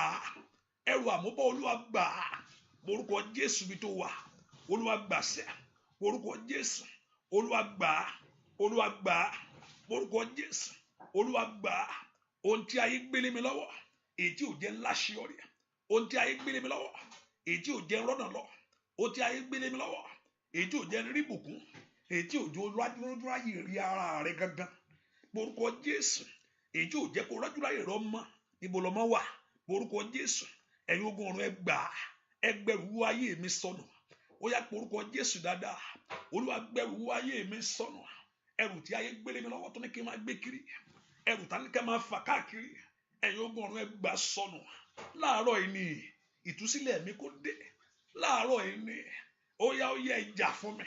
ẹrù àmúbọ̀ Olúwa gbà porúkọ Jésù bí tó wà Olúwa gbà sẹ́ porúkọ Jésù Olúwa gbà porúkọ Jésù Olúwa gbà ohun tí ayé gbélé mi lọ́wọ́ èyí tí ò jẹ́ láṣeyọrí ohun tí ayé gbélé mi lọ́wọ́ èyí tí ò jẹ́ rọ́nà lọ ohun tí ayé gbélé mi lọ́wọ́ èyí tí ò jẹ́ rí bùkún èyí tí ò jẹ́ rájú ráyè rí ara rẹ gangan porúkọ Jésù èyí tí ò jẹ́ kó rájú ráyè rọ mọ́ níbo lọ́mọ wà porúkọ Jésù ẹ̀yin ogun ọ̀run ẹgbẹ̀rú ayé mi sọnù ó yá porúkọ Jésù dáadáa Olúwa gbẹ̀rú ayé mi sọnù ẹrù tí ayé gbélé mi lọ́wọ́ tó ní kí n máa gbé kiri ẹrù tá ní kí n máa fà káàkiri ẹ̀yin ogun ọ̀run ẹgbà sọnù láàárọ̀ yìí ni ìtúsílẹ̀ mi kò dé láàárọ̀ yìí ni ó yá ìjà fún mi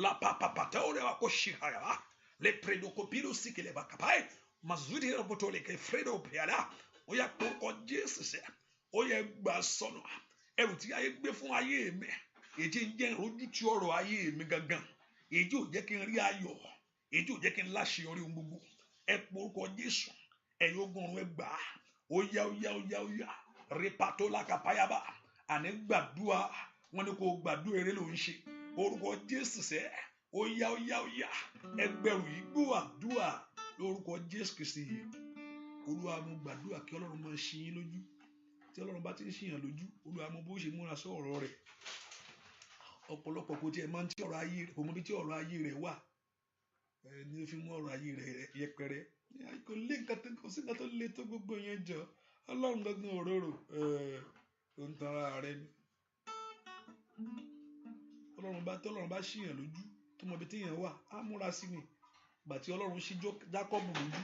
la papapata ó rẹwà kó ṣì hàyà lè pèrè kó bírò sí kìlẹ̀ bá kàbáyé mazudi roboto lè kẹ́ fẹ́rẹ́ òpìyàrá ó yá porúkọ Jésù sẹ́ ó yá gbà sọnù ẹrù tí ayé gbé fún ayé mi èyí tí ń jẹ́ ìrójú tí ọ̀rọ̀ ayé mi gangan èyí tí ò jẹ́ kí n rí ayọ̀ èyí tí ò jẹ́ kí n láṣeyọrí ohun gbogbo ẹ porúkọ Jésù ẹ̀yin ogun ọ̀run ẹ gbà ó yá repato lakapayaba àní gbàdúrà wọn ni kò gbàdúrà eré ló ń ṣe orúkọ Jésù sẹ́ ó yá ẹgbẹ̀rún yìí gbọ́ àdúrà lórúkọ Jésù Kristi Olúwa mo gbàdúrà kí Ọlọ́run máa ṣí yín lójú tí Ọlọ́run bá ti ń ṣíyàn lójú Olúwa mo bó ṣe múra sí ọ̀rọ̀ rẹ̀ ọ̀pọ̀lọpọ̀ kò tiẹ̀ máa ń tí ọ̀rọ̀ ayé rẹ̀ kò mọ bí tí ọ̀rọ̀ ayé rẹ̀ wà ní o fi mú ọ̀rọ̀ ayé rẹ̀ yẹpẹrẹ kò lé nǹkan kò sí nǹkan tó lé tó gbogbo yẹn jọ Ọlọ́run gbọ́ngàn òróró tó ń tan ara rẹ̀ ni Ọlọ́run bá ṣíyàn lójú tó mọ ibi tí èèyàn wà á múra sí ni ìgbà tí Ọlọ́run ṣí Jákọ́bù lójú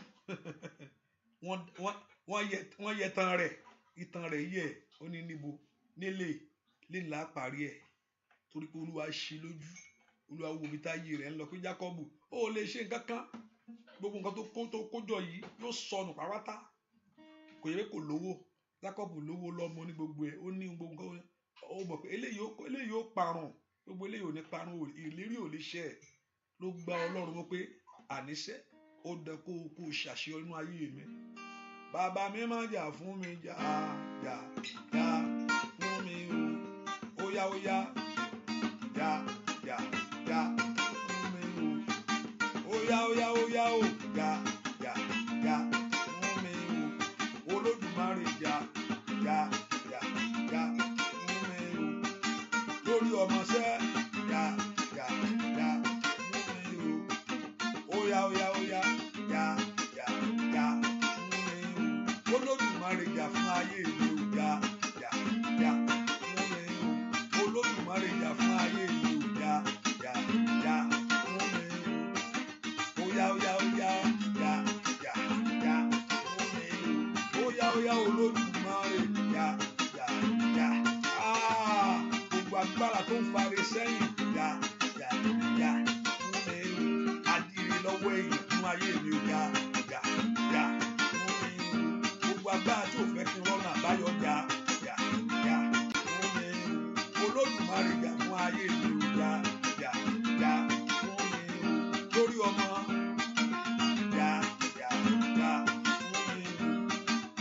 wọ́n yẹ ìtàn rẹ̀ yẹ ó ní níbo nílà parí ẹ̀ torí pé Olúwa ṣí lójú Olúwa wo ibi táyé rẹ̀ ń lọ pé Jákọ́bù ó lè ṣe nǹkan kan gbogbo nǹkan tó kójọ yìí yóò sọnù pàápàá kò yẹ kó lówó Jacob lówó lọ́mọ ní gbogbo ẹ̀ ó ní gbogbo ó mọ̀ pé eléyìí ó parun gbogbo eléyìí ò ní parun ìlérí ò lè ṣẹ ló gba Ọlọ́run mọ̀ pé àníṣe ó dán kó ṣàṣeyọrí nínú ayé mi bàbá mi máa jà fún mi jà fún mi o ó yá jà fún mi o ó yá ó jà fún mi o Olódùmarè jà fún mi o lórí ọmọ ṣẹ́ jà fún mi o ó yá Olódùmarè jà fún ayé mi ò jà fún mi o Olódùmarè jà fún ayé mi ò jà fún mi o ó yá jà fún mi o ó yá Olódùmarè jà gbogbo agbára tó ń fari sẹ́yìn jà fún mi o adìrẹ lọ́wọ́ èèyàn fún ayé mi ò jà agbára tí ò fẹ́ kí n rọ́nà àbáyọ jà fún mi Olódùmarè jà fún ayé mi ò jà fún mi lórí ọmọ jà fún mi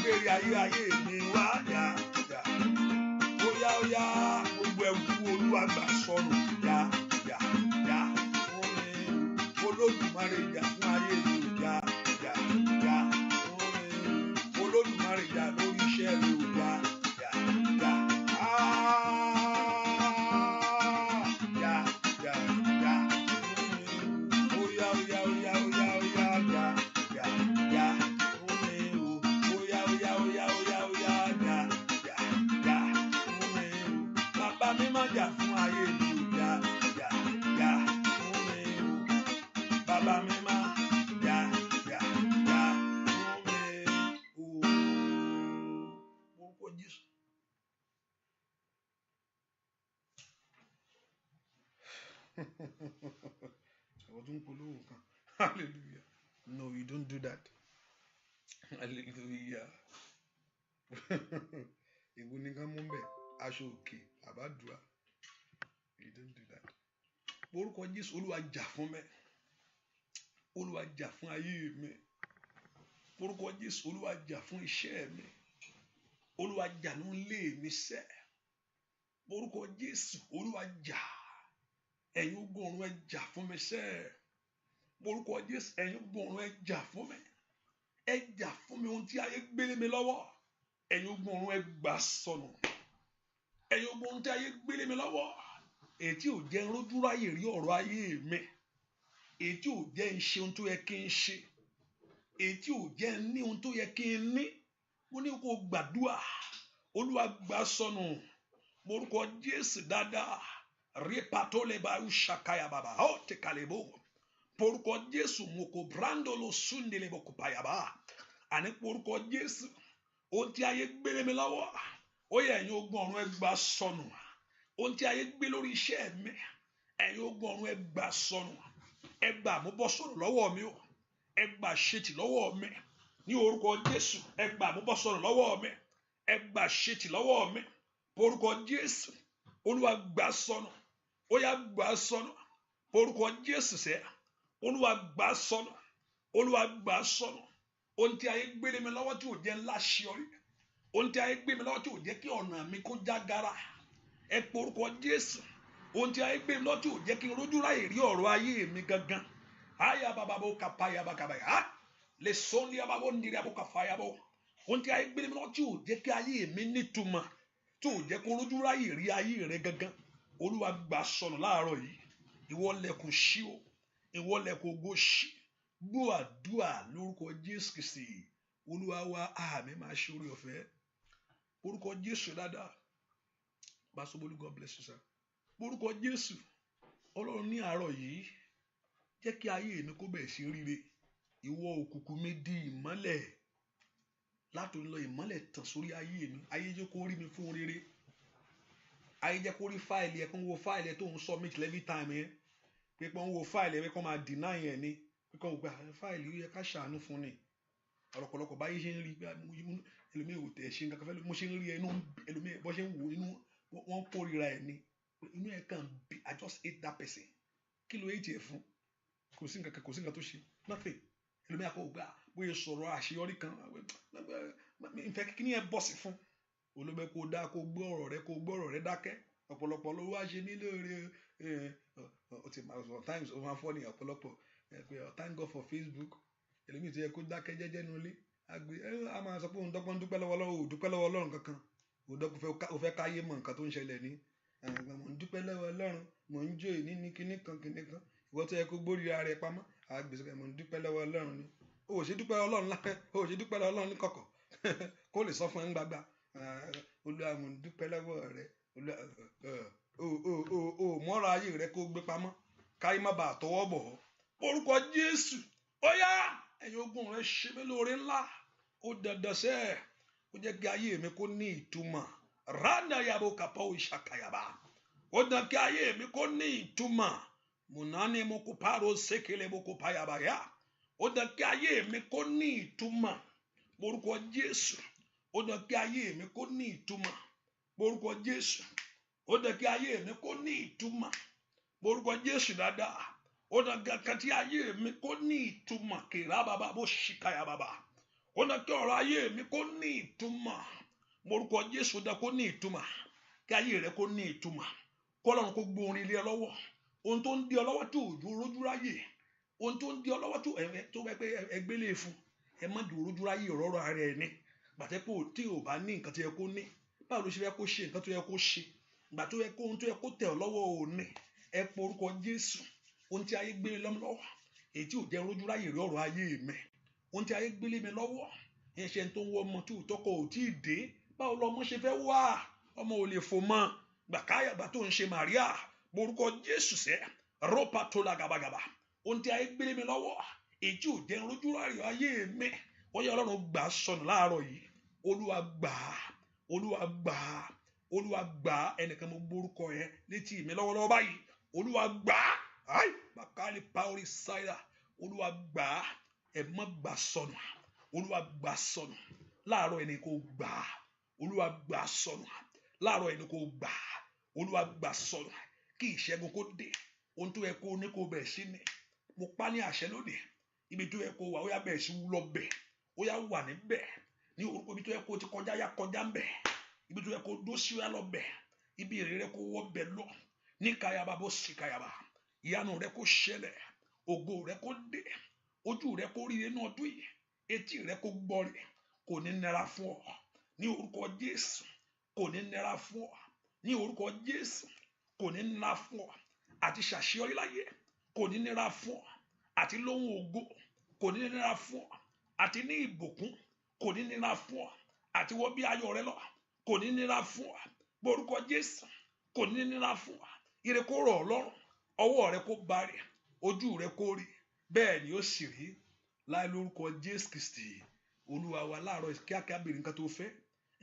béèrè ayé mi wá jà ó yá gbogbo ẹ̀wù Olúwa gbà sọnù jà fún mi Olódùmarè jà fún ayé mi ò jà Olódùmarè jà lórí iṣẹ́ mi ò jà ó yá jà fún mi o ó yá fún mi o bàbá mi má jà fún ayé mi ò jà fún mi o bàbá mi má jà Jésù. Hallelujah. No, you don't do that. Hallelujah. Èwo ni ká mú bẹ́ẹ̀ aṣọ òkè àbádùá. You don't do that. Orúkọ Jésù Olúwa jà fún mi. Olúwa jà fún ayé mi. Orúkọ Jésù Olúwa jà fún iṣẹ́ mi. Olúwa jà nínú ilé mi sẹ́ orúkọ Jésù Olúwa jà ẹ̀yin ogun ọ̀run ẹ jà fún mi sẹ́ orúkọ Jésù ẹ̀yin ogun ọ̀run ẹ jà fún mi ohun tí ayé gbélé mi lọ́wọ́ ẹ̀yin ogun ọ̀run ẹ gbà sọnù ẹ̀yin ogun ọ̀run tí ayé gbélé mi lọ́wọ́ èyí tí ò jẹ́ rójú ráyè rí ọ̀rọ̀ ayé mi èyí tí ò jẹ́ ń ṣe ohun tó yẹ kí n ṣe èyí tí ò jẹ́ ń ní ohun tó yẹ kí n ní mo ní kó gbàdúrà Olúwa gbà sọnù morúkọ Jésù dáadáa rí pàtó lè bá ṣàkàyà bàbá ó ti kàlẹ́ bò porúkọ Jésù mo kò brando ló súnde lè bò kò pàyàbá àní porúkọ Jésù ohun tí ayé gbélé mi lọ́wọ́ ó yẹ ẹ̀yin ogun ọ̀run ẹ gbà sọnù ohun tí ayé gbé lórí iṣẹ́ mi ẹ̀yin ogun ọ̀run ẹ gbà sọnù ẹ gbà mo bọ́ sọnù lọ́wọ́ mi o ẹ gbà ṣètì lọ́wọ́ mi ní orúkọ Jésù ẹ gbà mo bọ́ sọnù lọ́wọ́ mi ẹ gbà ṣètì lọ́wọ́ mi orúkọ Jésù Olúwa gbà sọnù ó yá gbà sọnù orúkọ Jésù sẹ́ Olúwa gbà sọnù Olúwa gbà sọnù ohun tí ayé gbélé mi lọ́wọ́ tí ò jẹ́ ńlá ṣíọrí ohun tí ayé gbé mi lọ́wọ́ tí ò jẹ́ kí ọ̀nà mi kó já gara ẹ pé orúkọ Jésù ohun tí ayé gbé mi lọ́wọ́ tí ò jẹ́ kí n rójú ráyè rí ọ̀rọ̀ ayé mi gangan àyà bàbá bò kàpáyà bàkàbàyà lè sọ ní abábọ̀ nírí abọ́ kàfáyà bọ̀ ohun tí ayé gbé mi lọ́wọ́ tí ò jẹ́ kí ayé mi nítumọ̀ tí ò jẹ́ kó rójú ráyè rí ayé rẹ gangan Olúwa gbà sọnù láàárọ̀ yìí ìwọ lẹ̀kùn ṣí o ìwọ lẹ̀kùn ògo ṣí gbọ́ àdúà lórúkọ Jésù Kristi Olúwa wa àmín máa ṣe orí ọ̀fẹ́ orúkọ Jésù dáadáa Pastor Bolu, God bless you sir orúkọ Jésù Ọlọ́run ní àárọ̀ yìí jẹ́ kí ayé mi kó bẹ̀rẹ̀ sí ríre ìwọ òkùnkùn mi di ìmọ́lẹ̀ láti lọ ìmọ́lẹ̀ tàn sórí ayé mi ayé jẹ́ kó rí mi fún rere ayé jẹ́ kó rí fáìlì ẹ̀ kó ń wo fáìlì ẹ̀ tó ń submit every time yẹn pé kó ń wo fáìlì ẹ̀ pé kó máa deny ẹ̀ ni pé kó gba fáìlì yẹ ká ṣàánú fún ni ọ̀pọ̀lọpọ̀ báyìí ṣe ń rí ẹlòmíì ò tẹ̀ ṣe nǹkan kan fẹ́ mo ṣe ń rí ẹnu ẹlòmíì bọ́ ṣe ń wò inú wọ́n kórìíra ẹ̀ ni inú ẹ̀ kàn bí I just hate that person kí ló hate ẹ̀ fún kò sí nǹkan tó ṣe nothing ẹlòmíì àkọ́kọ́ gbà bóyá sọ̀rọ̀ àṣeyọrí kan ìfẹ́ kíní ẹ̀ bọ̀ sí fún olóbẹ kó dá kó gbọ́ ọ̀rọ̀ rẹ dákẹ́ ọ̀pọ̀lọpọ̀ ló wá ṣe mí lóore times ó máa fọ́ ní ọ̀pọ̀lọpọ̀ thank God for Facebook ẹlòmíì tó yẹ kó dákẹ́ jẹ́jẹ́ nulẹ̀ a máa sọ pé òun dọ́gbọ́n dúpẹ́ lọ́wọ́ Ọlọ́run ò dúpẹ́ lọ́wọ́ Ọlọ́run kankan ò fẹ́ káyé mọ̀ nǹkan tó ń ṣẹlẹ̀ ní mò ń dúpẹ́ lọ́wọ́ Ọlọ́run mò ń jó ìní ní kinní kan ìwọ tó yẹ kó gbórí ara rẹ pamọ́ àgbèsè mò ń dúpẹ́ lọ́wọ́ Ọlọ́run ni o ò ṣe dúpẹ́ Ọlọ́run lápẹ́ o ò ṣe dúpẹ́ lọ́wọ́ Ọlọ́run ní kọ̀kọ̀ kó lè sọ fún ẹ ń gbàgbà Olúwa mò ń dúpẹ́ lọ́wọ́ rẹ o mọ́ra ayé rẹ kó gbé pamọ́ káyé má bàa tọwọ́ bọ̀ ọ́ orúkọ Jésù ó yá ẹ̀yin ogun rẹ ṣe mí lóore ńlá ó dandan sẹ́ ó jẹ́ kí ayé mi kó ní ìtumọ̀ randa yabo kapa ìṣàkàyàbá ó dandan kí ayé mi kó ní ìtumọ̀ múnání mo kó pàrọ̀ sékèlè mo kó pàyàbá yá ó dandan kí ayé mi kó ní ìtumọ̀ orúkọ Jésù ó dandan kí ayé mi kó ní ìtumọ̀ orúkọ Jésù ó dandan kí ayé mi kó ní ìtumọ̀ orúkọ Jésù dáadáa ó dandan kí ayé mi kó ní ìtumọ̀ kìrá bàbá bó ṣìkàyà bàbá ó dandan kí ọ̀rọ̀ ayé mi kó ní ìtumọ̀ orúkọ Jésù ó dandan kó ní ìtumọ̀ kí ayé rẹ kó ní ìtumọ̀ kó Ọlọ́run kó gbé orin lé ọ lọ́wọ́ ohun tó ń di ọ lọ́wọ́ tó òjò rójú ráyè ohun tó ń di ọ lọ́wọ́ tó wẹ́ pé ẹgbẹ́ lè fún ẹ má dùn rójú ráyè ọ̀rọ̀ ara ẹ ní gbàtẹ́ pé tí ò bá ní nǹkan tó yẹ kó ní báwo ló ṣe fẹ́ kó ṣe nǹkan tó yẹ kó ṣe gbà tó yẹ kó ohun tó yẹ kó tẹ̀ ọ́ lọ́wọ́ ò ní ẹ pọ orúkọ Jésù ohun tí ayé gbélé lọ́wọ́ èyí tí ò jẹ́ rójú ráyè rí ọ̀rọ̀ ayé mi ohun tí ayé gbélé mi lọ́wọ́ ẹ̀ṣẹ̀ tó ń wọ ọmọ tí ò tọ́kọ ò tí ì dé báwo lọmọ ṣe fẹ́ wá ọmọ ò lè fò mọ́ gbàkáyàgbà tó ń ṣe Màríà orúkọ Jésù sẹ́ rọ́pà tó la gàbàgàbà ohun tí ayé gbélé mi lọ́wọ́ èyí tí ò jẹ́ rójú ráyè ayé mi wọ́n yẹ Ọlọ́run gbà sọnù láàárọ̀ yìí Olúwa gbà Olúwa gbà Olúwa gbà ẹnìkan mo gbórúkọ yẹn létí mi lọ́wọ́lọ́wọ́ báyìí Olúwa gbà ai bakali paori saira Olúwa gbà ẹ má gbà sọnù Olúwa gbà sọnù láàárọ̀ ẹni kò gbà Olúwa gbà sọnù láàárọ̀ ẹni kò gbà Olúwa gbà sọnù kí ìṣẹ́gun kó dé ohun tó yẹ kó ní kó bẹ̀rẹ̀ sí ni mo pa ní àṣẹ lónìí ibi tó yẹ kó wà ó yá bẹ̀rẹ̀ sí wúlọ bẹ̀ ó yá wà níbẹ̀ ní orúkọ ibi tó yẹ kó ti kọjá yá kọjá ń bẹ̀ ibi tó yẹ kó dó sí yá lọ bẹ̀ ibi ìrere kó wọ́ bẹ̀ lọ ní kayaba bó sì kayaba ìyanu rẹ kó ṣẹlẹ̀ ògo rẹ kó dé ojú rẹ kó rí inú ọdún yìí etí rẹ kó gbọ́ rẹ kò ní nira fún ọ ní orúkọ Jésù kò ní nira fún ọ ní orúkọ Jésù kò ní nira fún ọ àti ṣàṣeyọrí láyé kò ní nira fún ọ àti lóhùn ògo kò ní nira fún ọ àti ní ìbùkún kò ní nira fún ọ àti wọ bí ayọ̀ rẹ lọ kò ní nira fún ọ orúkọ Jésù kò ní nira fún ọ ire kó rọ̀ ọ́ lọ́rùn ọwọ́ rẹ kó bá rẹ ojú rẹ kó rí bẹ́ẹ̀ ni ó sì rí láì lórúkọ Jésù Kristi Olúwa wa láàárọ̀ kíákíá béèrè nǹkan tó fẹ́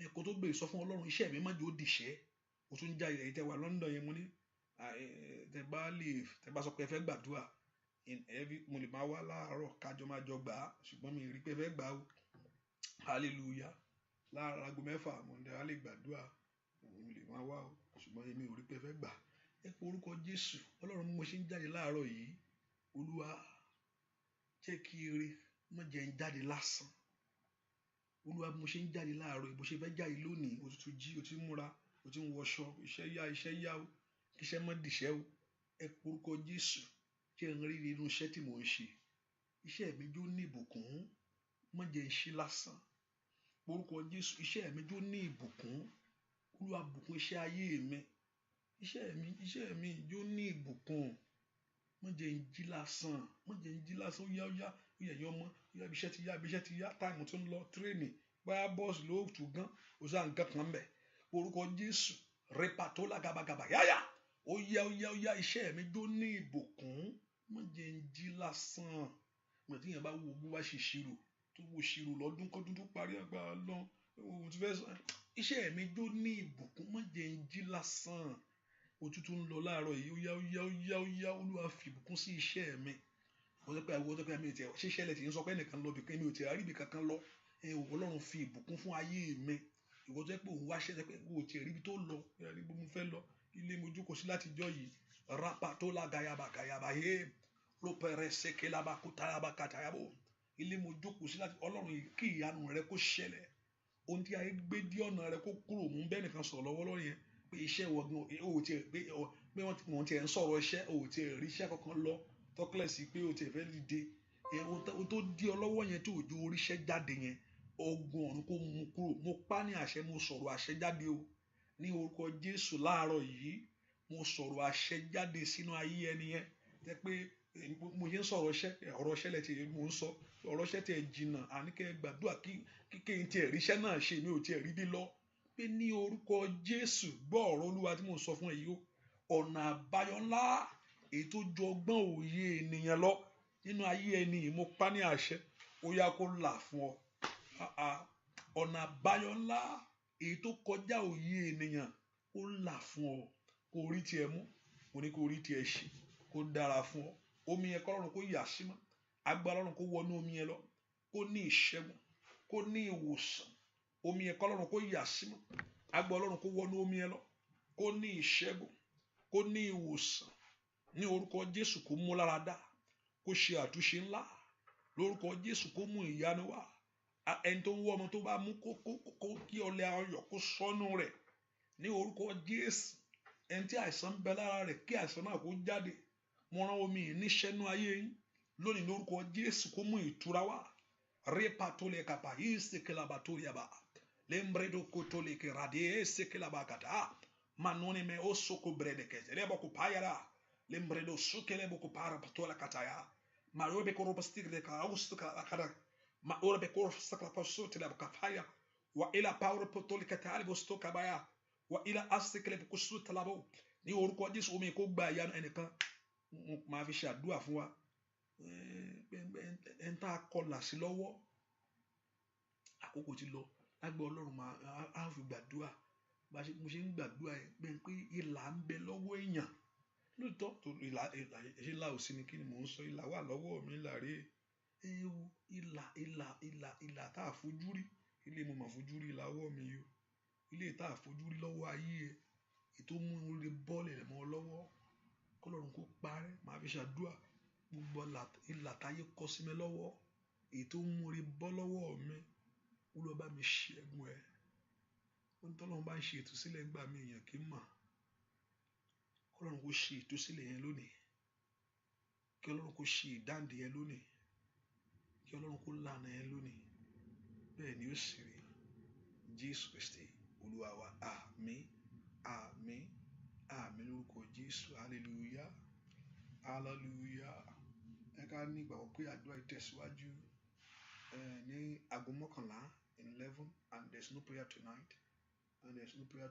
ẹ̀kọ́ tó béèrè sọ fún Ọlọ́run iṣẹ́ mi má jẹ́ ó dìṣẹ́ o tún já ilẹ̀ yìí tẹ́ wà London yẹn mo ní tẹ́ bá sọ pé ẹ fẹ́ gbàdúrà mo lè máa wá láàárọ̀ kájọ máa jọ gbà á ṣùgbọ́n mi rí pé ẹ fẹ́ gbà ó hallelujah láàárọ̀ aago 6 mo ní a lè gbàdúrà mo lè máa wá o ṣùgbọ́n èmi ò rí pé ẹ fẹ́ gbà ẹ pé orúkọ Jésù Ọlọ́run mo ṣe ń jáde láàárọ̀ yìí Olúwa jẹ́ kí ire má jẹ́ ń jáde lásán Olúwa mo ṣe ń jáde láàárọ̀ yìí bó ṣe fẹ́ jáde lónìí o tún jí o ti múra o ti ń wọṣọ iṣẹ́ yá o kí iṣẹ́ má dìṣẹ́ o ẹ pé orúkọ Jésù jẹ́ ń rí inú iṣẹ́ tí mò ń ṣe iṣẹ́ mi jó ní ìbùkún má jẹ́ ń ṣe lásán orúkọ Jésù iṣẹ́ mi jó ní ìbùkún Olúwa bùkún iṣẹ́ ayé mi iṣẹ́ mi jó ní ìbùkún má jẹ́ ń jí lásán ó yá yẹn ọmọ yá ibi iṣẹ́ ti yá táìmù tó ń lọ tírénì báyà bọ́ọ̀sì ló tù gán ó sá nǹkan kan bẹ̀ orúkọ Jésù rẹpàtó lágabagaba yáyà ó yá iṣẹ́ mi jó ní ìbùkún má jẹ́ ń jí lásán mo ti yẹn bá wo bó bá ṣe ṣírò tó wo ṣírò lọ́dún kọ́dún tó parí àgbà lọ òun ti fẹ́ sọ iṣẹ́ mi jó ní ìbùkún má jẹ́ ń jí lásán òtútù ń lọ láàárọ̀ yìí ó yá Olúwa fi ìbùkún sí iṣẹ́ mi wọ́n sọ pé àwọn tó pé mi ò tiẹ̀ ṣiṣẹ́ lẹ̀ tí ń sọ pé ẹnìkan lọ bìkan mi ò tiẹ̀ rí ibì kankan lọ Ọlọ́run fi ìbùkún fún ayé mi ìwọ tó pé òun wáṣẹ́ tó pé o ò tiẹ̀ rí ibi tó lọ níbo mo fẹ́ lọ ilé mo jókòó sí láti jọ́ yìí rapa tó la gayaba he ló pẹrẹ ṣèkélaba kútàyàbá kàtàyàbó ilé mo jókòó sí láti Ọlọ́run kí ìyanu rẹ kó ṣẹlẹ̀ ohun tí ayé gbé dí ọ̀nà rẹ kó kúrò mú bẹ́ẹ̀ nìkan sọ̀rọ̀ lọ́wọ́ lọ́rùn yẹn pé iṣẹ́ wọ̀gbìn o ò tiẹ̀ pé wọ́n tiẹ̀ ń sọ̀rọ̀ iṣẹ́ o ò tiẹ̀ rí iṣẹ́ kankan lọ tọ́kílẹ̀ sí pé o tiẹ̀ fẹ́ dìde ohun tó dí ọ lọ́wọ́ yẹn tó ojú oríṣẹ́ jáde yẹn ogun ọ̀run kó mú kúrò mo pa ní àṣẹ mo sọ̀rọ̀ àṣẹ jáde o ní orúkọ Jésù láàárọ̀ yìí mo sọ̀rọ̀ àṣẹ jáde sínú ayé ẹni yẹn jẹ́ pé mo yẹn ń sọ̀rọ̀ ọ̀rọ̀ iṣẹ́ lẹ́tì mo ń sọ ọ̀rọ̀ iṣẹ́ tẹ̀ jìnnà àníkẹ́ gbàdúrà kí n tiẹ̀ ríṣẹ́ náà ṣe mi ò tiẹ̀ rí bí lọ pé ní orúkọ Jésù gbọ́ ọ̀rọ̀ Olúwa tí mo sọ fún ẹ yìí o ọ̀nà àbáyọ ńlá èyí tó ju ọgbọ́n òye ènìyàn lọ nínú ayé ẹni mo pa ní àṣẹ ó yá kó là fún ọ ọ̀nà àbáyọ ńlá èyí tó kọjá òye ènìyàn ó là fún ọ kó rí tiẹ̀ mú mo ní kó rí tiẹ̀ ṣe kó dára fún ọ omi yẹn kọ́lọ́run kó yà sí mọ́ agbára Ọlọ́run kó wọnú omi yẹn lọ kó ní ìṣẹ́gun kó ní ìwòsàn omi yẹn kọ́lọ́run kó yà sí mọ́ agbára Ọlọ́run kó wọnú omi yẹn lọ kó ní ìṣẹ́gun kó ní ìwòsàn ní orúkọ Jésù kó mú lára dá kó ṣe àtúnṣe ńlá lórúkọ Jésù kó mú ìyanu wá ẹni tó ń wọ ọmọ tó bá mú kó kí ọlẹ ayọ̀ kó sọnù rẹ̀ ní orúkọ Jésù ẹni tí àìsàn ń bẹ lára rẹ̀ kí àìsàn náà kó jáde mo rán omi ìníṣẹ́nú ayé yín lónìí lórúkọ Jésù kó mú ìtura wá repa tó lè kapa yìí ṣèkìlàbà tó yẹ bá lẹ́mbẹ́rẹ́dó kó tó lè kíra dé ṣèkìlàbà kàtà manoni me ó soko bredeke lẹ́bọ̀ kó payara lẹ́mbẹ́rẹ́dó sókèlè bọ̀ kó para tó la kàtàyà màlúù bẹ kó rọ́bà stíkì lè ká ó stíkà kàdà màlúù bẹ kó sàkà kó sóòtì lè bọ̀ kàfàyà wà ilà pàwọ́rọ̀ pọ̀tọ́ lè kàtà àlè bọ̀ stókà báyà wà ilà àsìkè lè bọ̀ kó sóòtì làbọ̀ ní orúkọ Jésù omi kó gba ìyanu ẹnìkan máa fi ṣàdúrà fún wa ẹn tá a kọlà sí lọ́wọ́ àkókò ti lọ lágbẹ́ Ọlọ́run á fi gbàdúrà mo ṣe ń gbàdúrà ẹ pé ìlà ń bẹ lọ́wọ́ èèyàn lóòótọ́ tó ìlà ò sí ni kí ni mò ń sọ ìlà wà lọ́wọ́ mi láre ewu ìlà tá a fojú rí ilé mo mà fojú rí lọ́wọ́ mi yìí ilé tá a fojú rí lọ́wọ́ ayé ẹ ètò mú orí bọ́ọ̀lù ẹ̀ mọ́ lọ́wọ́ kọ́lọ́run kó parẹ́ máa fi ṣàdúrà gbogbo ìlà táyé kọ sí mi lọ́wọ́ ètò mú orí bọ́ lọ́wọ́ mi Olúwa bá mi ṣẹ́gun ẹ̀ ohun tọ́lọ́run bá ń ṣe ìtúsílẹ̀ gbà mí èèyàn kì í mọ̀ kọ́lọ́run kó ṣe ìtúsílẹ̀ yẹn lónìí kí Ọlọ́run kó ṣe ìdáǹdè yẹn lónìí kí Ọlọ́run kó lànà yẹn lónìí bẹ́ẹ̀ ni ó sì rí Jésù Kristi Olúwa wa àmín àmín àmín lórúkọ Jésù hallelujah hallelujah ẹ ká ní ìgbàgbọ́ pé àdúrà ìtẹ̀síwájú ní aago mọ́kànlá 11 and there's no prayer tonight and there's no prayer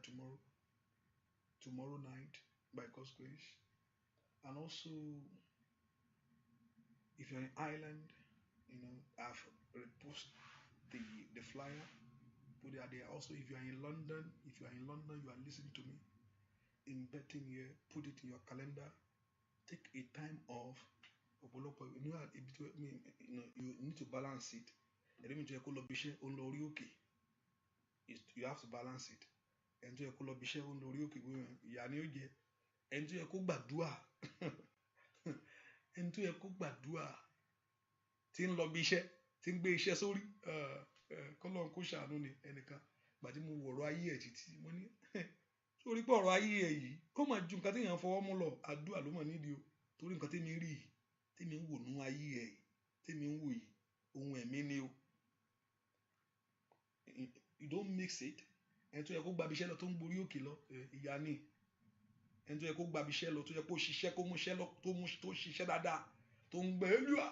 tomorrow night by God's grace. And also if you're in Ireland, I've reposted the flyer, put it there. Also if you are in London, you are listening to me in betting here, put it in your calendar, take a time off. You need to balance it. You have to balance it. And to ẹkọ lọ bí iṣẹ́ ó ń lórí òkè ìyá ni ó jẹ ẹni tó yẹ kó gbàdúrà ẹni tó yẹ kó gbàdúrà tí ń lọ bí iṣẹ́ tí ń gbé iṣẹ́ sórí kọ́lọ́n kó ṣàánú ni ẹnìkan gbàtí mo wọ̀rọ̀ ayé ẹ̀ títí mo ní sórí pé ọ̀rọ̀ ayé ẹ̀ yìí kó máa ju nǹkan téèyàn fọwọ́ mú lọ àdúrà ló mọ̀ nídìí o torí nǹkan tèmi rí yìí tèmi ń wò nú ayé ẹ̀ yìí tèmi ń wò yìí ohun ẹ̀mí ni o you don't mix it. Ẹni tó yẹ kó gbabi iṣẹ́ lọ tó ń gborí òkè lọ ìyá ni ẹni tó yẹ kó gbabi iṣẹ́ lọ tó yẹ kó ṣiṣẹ́ kó mú iṣẹ́ lọ tó ṣiṣẹ́ dáadáa tó ń gbẹ Olúwa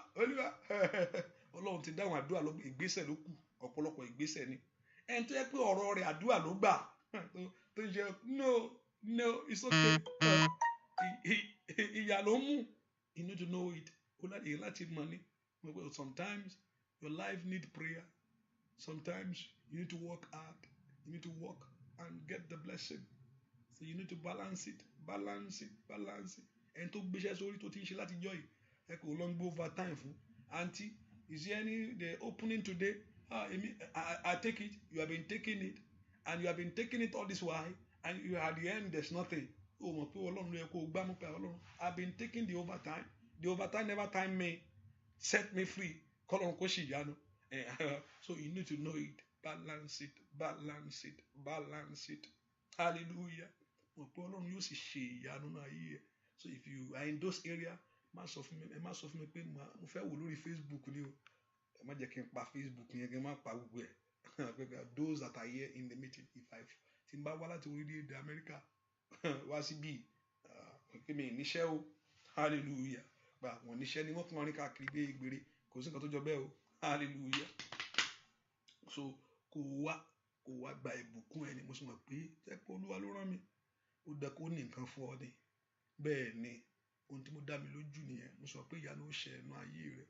Ọlọ́run ti dáhùn àdúrà lọ ìgbésẹ̀ ló kù ọ̀pọ̀lọpọ̀ ìgbésẹ̀ ni ẹni tó yẹ pé ọ̀rọ̀ rẹ̀ àdúrà ló gbà tó ṣe no it's okay ìyá ló mú you need to know it ó láti mọ̀ ní sometimes your life need prayer sometimes you need to work hard. You need to work and get the blessing. So you need to balance it. And tó gbéṣẹ́ sórí tó ti ń ṣe láti jọ́ yìí ẹ kò lọ ń gbé overtime fún aunty is there any the opening today I take it you have been taking it and you have been taking it all this while and you at the end there's nothing o mọ̀ pé ọlọ́run ló yẹ kó o gbá mú pé ọlọ́run I have been taking the overtime never time me set me free kọ́lọ́run kó sì yánu so you need to know it balance it hallelujah mọ̀ pé ọlọ́run yóò sì ṣe ìyanu náà yí ẹ so if you are in those areas má sọ fún mi pé mo fẹ́ wò lórí Facebook ni o ẹ má jẹ́ kí n pa Facebook yẹn kí n má pa gbogbo ẹ̀ those that are here in the meeting tí n bá wá láti orílẹ̀-èdè Amẹ́ríkà wá síbí kí mi níṣẹ́ o hallelujah gba àwọn níṣẹ́ ni wọ́n kàn rí káàkiri bí egbèrè kò sí nǹkan tó jọ bẹ́ẹ̀ o hallelujah so kò wá gba ìbùkún ẹni mo sì mọ̀ pé jẹ́ pé Olúwa ló rán mi ó dẹ kó ní nǹkan fún ọ ni bẹ́ẹ̀ ni ohun tí mo dá mi lójú nìyẹn mo sọ pé ìyanu ó ṣẹ ẹnu ayé rẹ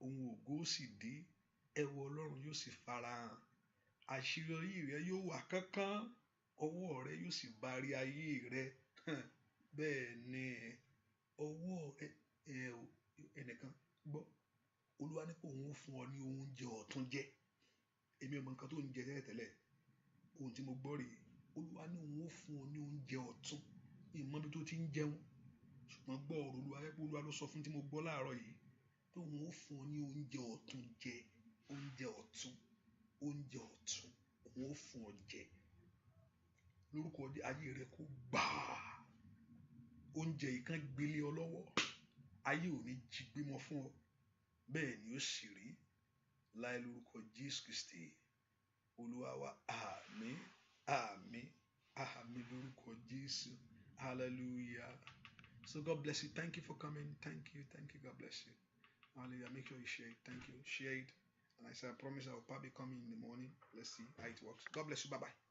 ohun ògo ó sì dé ẹwọ Ọlọ́run yóò sì farahàn àṣeyọrí rẹ yóò wà kánkán ọwọ́ rẹ yóò sì bárí ayé rẹ bẹ́ẹ̀ ni ọwọ́ ẹnìkan gbọ́ Olúwa ní pé òun ó fún ọ ní oúnjẹ ọ̀tun jẹ èmi ò mọ nǹkan tó ń jẹ tẹ́lẹ̀ ohun tí mo gbọ́ rèé Olúwa ní òun ó fún ọ ní oúnjẹ ọ̀tun ìmọ̀ bí tó ti ń jẹun ṣùgbọ́n gbọ́ ọ̀rọ̀ Olúwa pé Olúwa ló sọ fún tí mo gbọ́ láàárọ̀ yìí pé òun ó fún ọ ní oúnjẹ ọ̀tun jẹ oúnjẹ ọ̀tun òun ó fún ọ jẹ lórúkọ ayé rẹ kó gbà oúnjẹ yìí kan gbélé ọ lọ́wọ́ ayé ò ní jí gbé mọ́ fún ọ bẹ́ẹ̀ ni ó sì rí láì lórúkọ Jésù Kristi Olúwa wa àmín lórúkọ Jésù hallelujah so God bless you thank you for coming thank you God bless you hallelujah make sure you share it share it and I promise I will probably come in the morning let's see how it works God bless you bye bye.